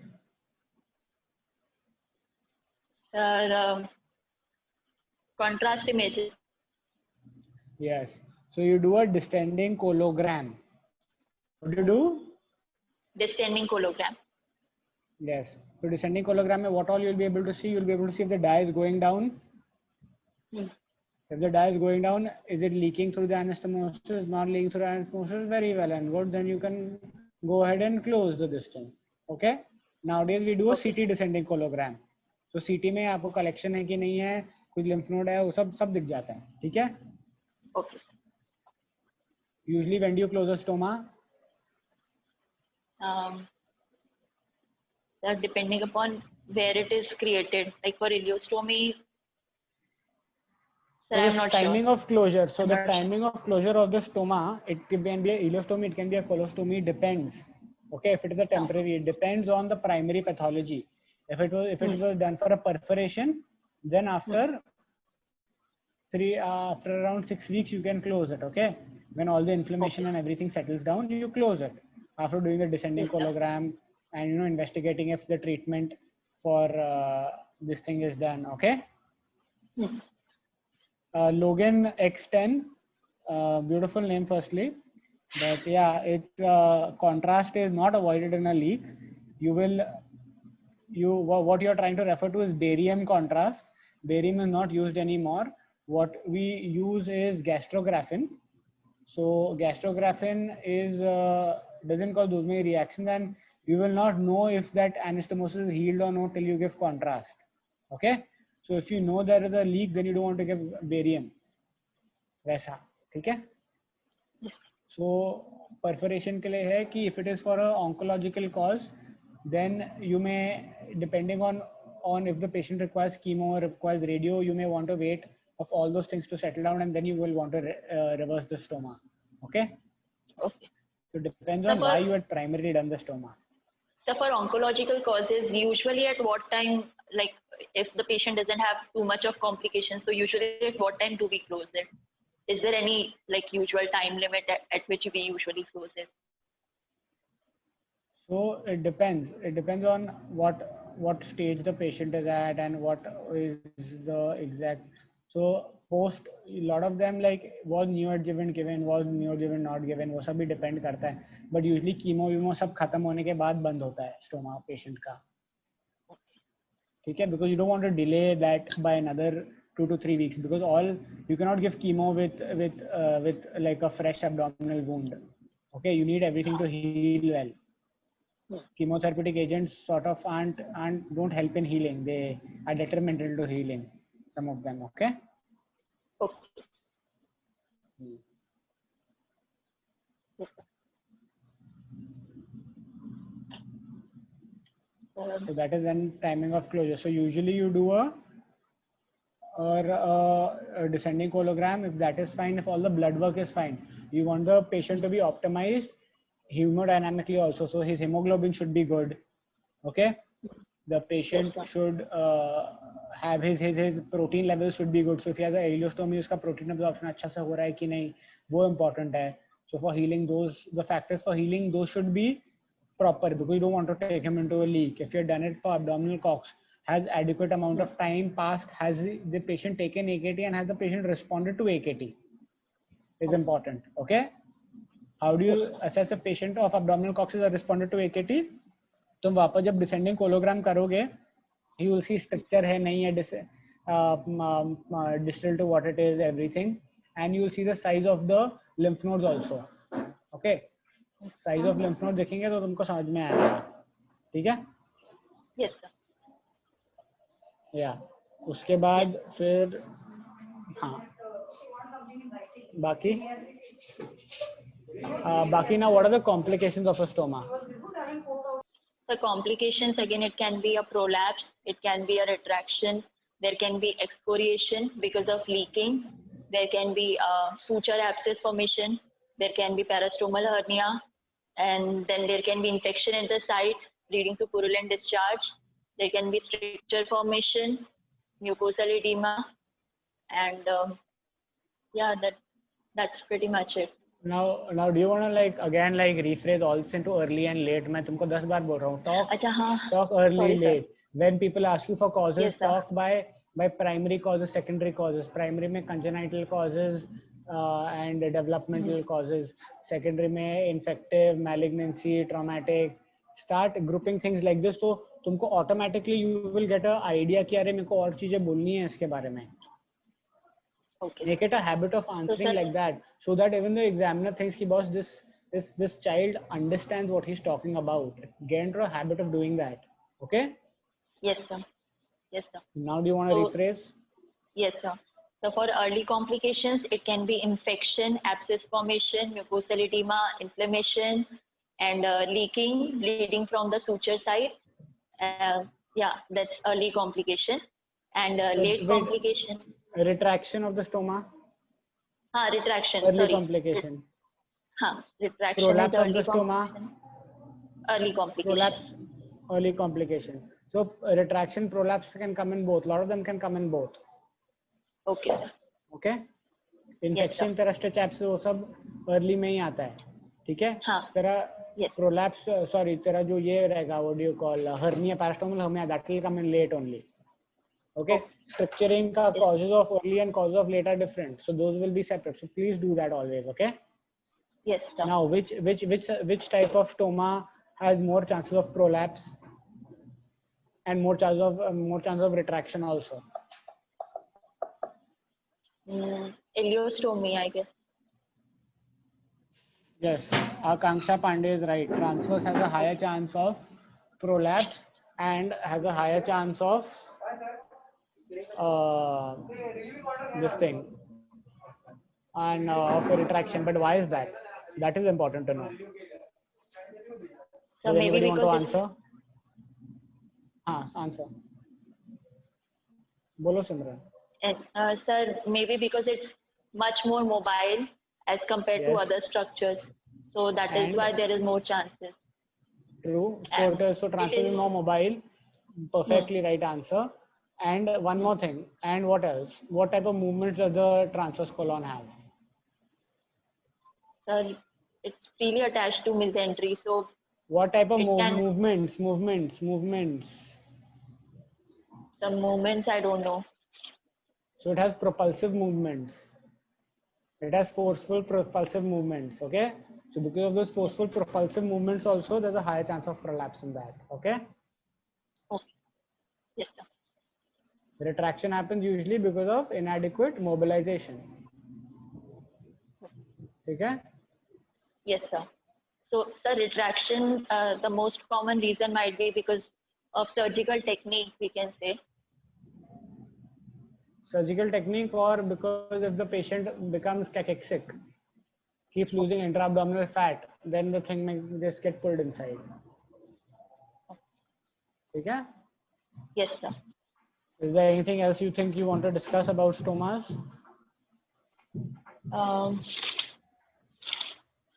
[SPEAKER 1] Sir, contrast imaging.
[SPEAKER 2] Yes. So you do a distending cologram. What do you do?
[SPEAKER 1] Distending cologram.
[SPEAKER 2] Yes. So descending cologram, what all you'll be able to see? You'll be able to see if the dye is going down. If the dye is going down, is it leaking through the anastomosis? Not leaking through the anastomosis? Very well and good. Then you can go ahead and close the distance. Okay. Nowadays we do a CT descending cologram. So CT में आपको collection है कि नहीं है, कुछ lymph node है, वो सब दिख जाता है. ठीक है?
[SPEAKER 1] Okay.
[SPEAKER 2] Usually when do you close a stoma?
[SPEAKER 1] Depending upon where it is created, like for ileostomy.
[SPEAKER 2] So I'm not timing sure. Of closure. So the timing of closure of the stoma, it can be a ileostomy, it can be a colostomy, depends. Okay, if it is a temporary, it depends on the primary pathology. If it was done for a perforation, then after around 6 weeks you can close it. Okay, when all the inflammation and everything settles down, you close it after doing the descending cologram and investigating if the treatment for this thing is done. Okay. Logan X10, beautiful name firstly, but yeah, it's contrast is not avoided in a leak. What you're trying to refer to is barium contrast. Barium is not used anymore. What we use is gastrographin. So gastrographin is doesn't cause those many reactions, and you will not know if that anastomosis is healed or not till you give contrast. Okay. So if you know there is a leak, then you don't want to give barium. वैसा, ठीक है? So perforation के लिए है कि if it is for a oncological cause, then you may, depending on if the patient requires chemo or requires radio, you may want to wait of all those things to settle down, and then you will want to reverse the stoma. Okay? Okay. So it depends on why you had primarily done the stoma.
[SPEAKER 1] So for oncological causes, usually at what time, like if the patient doesn't have too much of complications, so usually at what time do we close it? Is there any like usual time limit at which we usually close it?
[SPEAKER 2] So it depends. It depends on what stage the patient is at and what is the exact. So post, a lot of them like was neoadjuvant given, was neoadjuvant not given, वो सब भी depend करता है. But usually chemo सब खत्म होने के बाद बंद होता है stoma patient का. ठीक है? Because you don't want to delay that by another 2 to 3 weeks, because you cannot give chemo with like a fresh abdominal wound. Okay, you need everything to heal well. Chemotherapeutic agents sort of don't help in healing. They are detrimental to healing, some of them. Okay.
[SPEAKER 1] Okay.
[SPEAKER 2] So that is then timing of closure. So usually you do a descending cologram. If that is fine, if all the blood work is fine, you want the patient to be optimized hemodynamically also. So his hemoglobin should be good. Okay. The patient
[SPEAKER 1] sir.
[SPEAKER 2] should have his protein level should be good. So if he has a ileostomy, उसका protein absorption अच्छा से हो रहा है कि नहीं, वो important है. So for healing, the factors for healing, those should be proper, because you don't want to take him into a leak. If you've done it for abdominal cocks, has adequate amount of time passed, has the patient taken AKT, and has the patient responded to AKT is important. Okay. How do you assess a patient of abdominal coccyx that responded to AKT? तुम वापस जब descending कोलोग्राम करोगे, you will see structure है नहीं है distal to what it is, everything, and you will see the size of the lymph nodes also. Okay, size of lymph node देखेंगे तो तुमको समझ में आएगा. ठीक है?
[SPEAKER 1] Yes sir.
[SPEAKER 2] या उसके बाद फिर हाँ बाकी now what are the complications of a stoma?
[SPEAKER 1] The complications, again, it can be a prolapse, it can be a retraction, there can be excoriation because of leaking, there can be suture abscess formation, there can be parastomal hernia, and then there can be infection at the site leading to purulent discharge. There can be stricture formation, mucosal edema, and yeah, that's pretty much it.
[SPEAKER 2] Now do you want to again rephrase all this into early and late? मैं तुमको 10 बार बोल रहा हूँ. Talk early,
[SPEAKER 1] sorry,
[SPEAKER 2] late.
[SPEAKER 1] Sir.
[SPEAKER 2] When people ask you for causes,
[SPEAKER 1] yes,
[SPEAKER 2] talk by primary causes, secondary causes. Primary में congenital causes and developmental causes. Secondary में infective, malignancy, traumatic. Start grouping things like this, so तुमको automatically you will get a idea कि अरे मेरे को और चीजें बोलनी है इसके बारे में.
[SPEAKER 1] Okay.
[SPEAKER 2] Make it a habit of answering like that, so that even the examiner thinks कि boss this child understands what he's talking about. Get into a habit of doing that. Okay?
[SPEAKER 1] Yes sir. Yes sir.
[SPEAKER 2] Now do you want to rephrase?
[SPEAKER 1] Yes sir. So for early complications, it can be infection, abscess formation, mucosal edema, inflammation, and leaking, bleeding from the suture site. Yeah, that's early complication. And late complication.
[SPEAKER 2] Retraction of the stoma.
[SPEAKER 1] Retraction.
[SPEAKER 2] Early
[SPEAKER 1] sorry.
[SPEAKER 2] complication.
[SPEAKER 1] Retraction.
[SPEAKER 2] Prolapse
[SPEAKER 1] is
[SPEAKER 2] of the stoma.
[SPEAKER 1] Early complication.
[SPEAKER 2] Prolapse. Early complication. So retraction, prolapse can come in both. A lot of them can come in both.
[SPEAKER 1] Okay sir.
[SPEAKER 2] Okay. Infection, तेरा stretch abscess वो सब early में ही आता है. ठीक है? तेरा prolapse, sorry, तेरा जो ये रहेगा, what do you call hernia, parastomal hernia, that will come in late only. Okay. Structuring ka causes of early and causes of late are different, so those will be separate. So please do that always. Okay.
[SPEAKER 1] Yes sir.
[SPEAKER 2] Now which type of stoma has more chances of prolapse and more chances of retraction also?
[SPEAKER 1] Ileostomy, I guess.
[SPEAKER 2] Yes, Akanksha Pandey is right. Transverse has a higher chance of prolapse and has a higher chance of this thing and of a retraction. But why is that? That is important to know.
[SPEAKER 1] So maybe
[SPEAKER 2] anybody want
[SPEAKER 1] because
[SPEAKER 2] to answer? Answer. Bolo Simran.
[SPEAKER 1] Sir, maybe because it's much more mobile as compared to other structures. So that is why there is more chances.
[SPEAKER 2] True. So transverse is more mobile. Perfectly right answer. And one more thing. And what else? What type of movements does the transverse colon have?
[SPEAKER 1] Sir, it's really attached to mesentery. So
[SPEAKER 2] what type of movements?
[SPEAKER 1] The movements, I don't know.
[SPEAKER 2] So it has propulsive movements. It has forceful propulsive movements. Okay. So because of those forceful propulsive movements also, there's a higher chance of prolapse in that. Okay.
[SPEAKER 1] Okay. Yes, sir.
[SPEAKER 2] Retraction happens usually because of inadequate mobilization. Okay.
[SPEAKER 1] Yes, sir. So, sir, retraction, the most common reason might be because of surgical technique, we can say.
[SPEAKER 2] Surgical technique, or because if the patient becomes cachexic, keeps losing intra-abdominal fat, then the thing may just get pulled inside. Okay?
[SPEAKER 1] Yes, sir.
[SPEAKER 2] Is there anything else you think you want to discuss about stomas?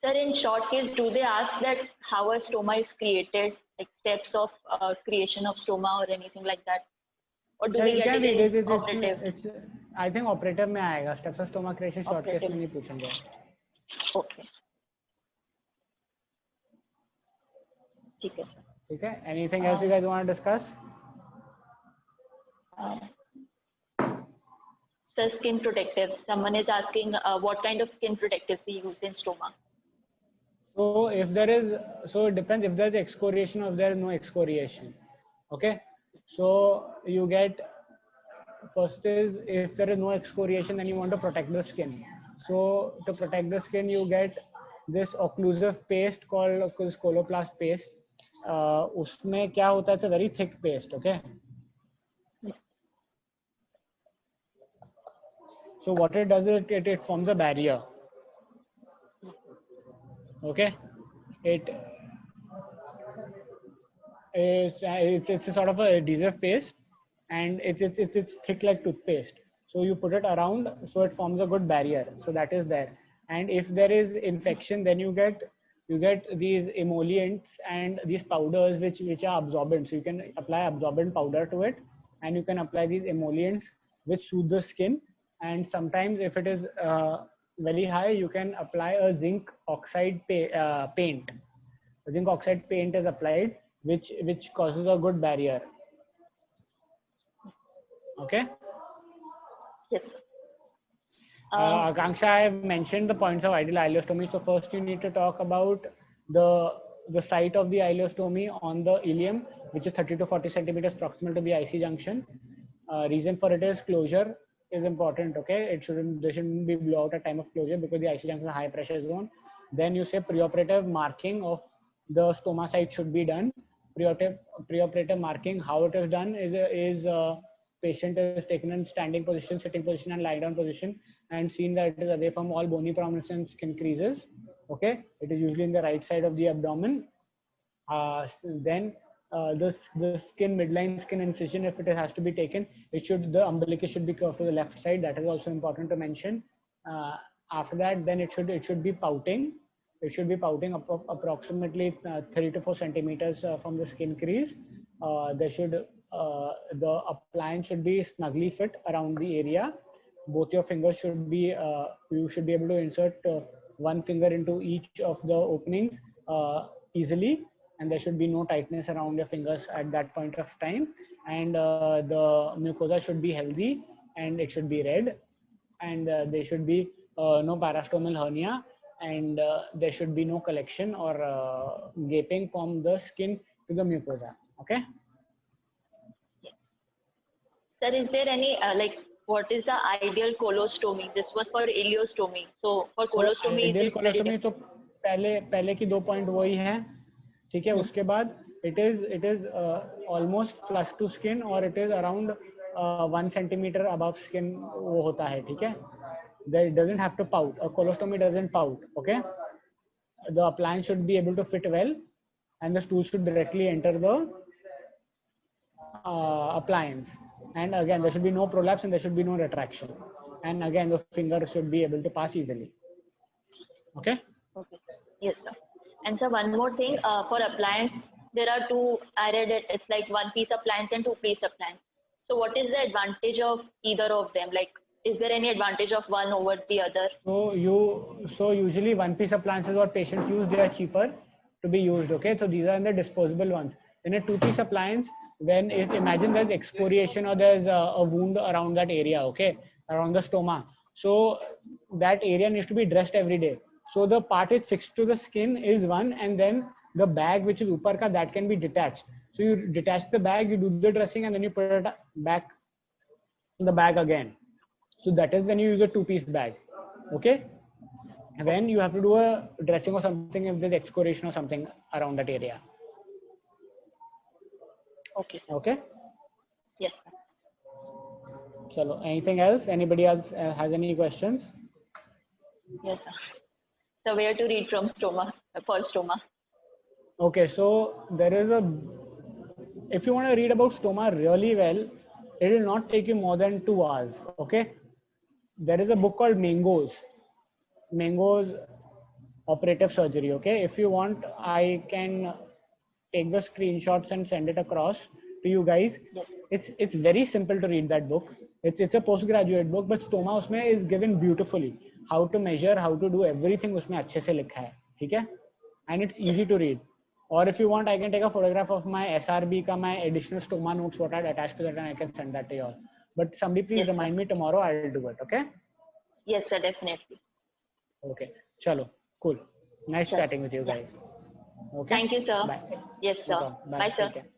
[SPEAKER 1] Sir, in short case, do they ask that how a stoma is created, like steps of creation of stoma or anything like that? Or do
[SPEAKER 2] Yeah,
[SPEAKER 1] we
[SPEAKER 2] you
[SPEAKER 1] get
[SPEAKER 2] can
[SPEAKER 1] it
[SPEAKER 2] read
[SPEAKER 1] in
[SPEAKER 2] it.
[SPEAKER 1] operative?
[SPEAKER 2] It's I think operative में आएगा. Steps of stoma creation short case
[SPEAKER 1] Operative.
[SPEAKER 2] में नहीं पूछेंगे.
[SPEAKER 1] Okay. ठीक है sir.
[SPEAKER 2] ठीक है. Anything else you guys want to discuss?
[SPEAKER 1] Sir, skin protectives. Someone is asking what kind of skin protectives we use in stoma.
[SPEAKER 2] So if there is, so it depends if there is excoriation or if there is no excoriation. Okay. So you get, first is if there is no excoriation, then you want to protect the skin. So to protect the skin, you get this occlusive paste called Coloplast paste. उसमें क्या होता है? It's a very thick paste. Okay. So what it does is it forms a barrier. Okay. It's a sort of a adhesive paste, and it's thick like toothpaste. So you put it around, so it forms a good barrier. So that is there. And if there is infection, then you get these emollients and these powders which are absorbent. So you can apply absorbent powder to it, and you can apply these emollients which soothe the skin. And sometimes if it is very high, you can apply a zinc oxide paint. Zinc oxide paint is applied, which causes a good barrier. Okay.
[SPEAKER 1] Yes.
[SPEAKER 2] Akanksha, I have mentioned the points of ideal ileostomy. So first you need to talk about the site of the ileostomy on the ileum, which is 30 to 40 centimeters proximal to the IC junction. Reason for it is closure is important. Okay, they shouldn't be blowout at time of closure because the IC junction is a high pressure zone. Then you say preoperative marking of the stoma site should be done. Preoperative marking, how it is done is patient is taken in standing position, sitting position, and lying down position, and seen that it is away from all bony prominences and skin creases. Okay, it is usually in the right side of the abdomen. Then the skin midline skin incision, if it has to be taken, the umbilicus should be curved to the left side. That is also important to mention. After that, then it should be pouting. It should be pouting approximately 3 to 4 centimeters from the skin crease. The appliance should be snugly fit around the area. Both your fingers should be, you should be able to insert one finger into each of the openings easily, and there should be no tightness around your fingers at that point of time. And the mucosa should be healthy, and it should be red, and there should be no parastomal hernia, and there should be no collection or gaping from the skin to the mucosa. Okay.
[SPEAKER 1] Sir, is there any what is the ideal colostomy? This was for ileostomy. So for colostomy,
[SPEAKER 2] ideal colostomy तो पहले की 2 point वही हैं. ठीक है. उसके बाद it is almost flush to skin, or it is around 1 centimeter above skin वो होता है. ठीक है. It doesn't have to pout. A colostomy doesn't pout. Okay. The appliance should be able to fit well, and the stool should directly enter the appliance. And again, there should be no prolapse and there should be no retraction. And again, the finger should be able to pass easily. Okay.
[SPEAKER 1] Okay. Yes, sir. And sir, one more thing. Yes. For appliance, there are two. I read it. It's like 1-piece appliance and 2-piece appliance. So, what is the advantage of either of them? Like, is there any advantage of one over the other?
[SPEAKER 2] So usually 1-piece appliances what patients use, they are cheaper to be used. Okay. So these are in the disposable ones. In a 2-piece appliance, imagine there's excoriation or there's a wound around that area, okay, around the stoma. So that area needs to be dressed every day. So the part is fixed to the skin is one, and then the bag which is upar ka, that can be detached. So you detach the bag, you do the dressing, and then you put it back in the bag again. So that is when you use a 2-piece bag. Okay. When you have to do a dressing or something, if there's excoriation or something around that area.
[SPEAKER 1] Okay. Sir.
[SPEAKER 2] Okay.
[SPEAKER 1] Yes, sir.
[SPEAKER 2] Chalo, anything else? Anybody else has any questions?
[SPEAKER 1] Yes, sir. So where to read from stoma for stoma?
[SPEAKER 2] Okay, so there is if you want to read about stoma really well, it will not take you more than 2 hours. Okay. There is a book called Mangoes. operative surgery. Okay, if you want, I can take the screenshots and send it across to you guys.
[SPEAKER 1] Yes.
[SPEAKER 2] It's very simple to read that book. It's a postgraduate book, but stoma उसमें is given beautifully. How to measure, how to do everything उसमें अच्छे से लिखा है, ठीक है? And it's easy to read. Or if you want, I can take a photograph of my SRB ka my additional stoma notes what I'd attached to that, and I can send that to you all. But somebody please
[SPEAKER 1] Yes, sir.
[SPEAKER 2] remind me tomorrow. I'll do it. Okay?
[SPEAKER 1] Yes, sir, definitely.
[SPEAKER 2] Okay. Chalo. Cool. Nice
[SPEAKER 1] Sure.
[SPEAKER 2] chatting with you
[SPEAKER 1] Yeah.
[SPEAKER 2] guys. Okay.
[SPEAKER 1] Thank you, sir.
[SPEAKER 2] Bye.
[SPEAKER 1] Yes,
[SPEAKER 2] No
[SPEAKER 1] sir.
[SPEAKER 2] problem.
[SPEAKER 1] Bye, sir.
[SPEAKER 2] Take care.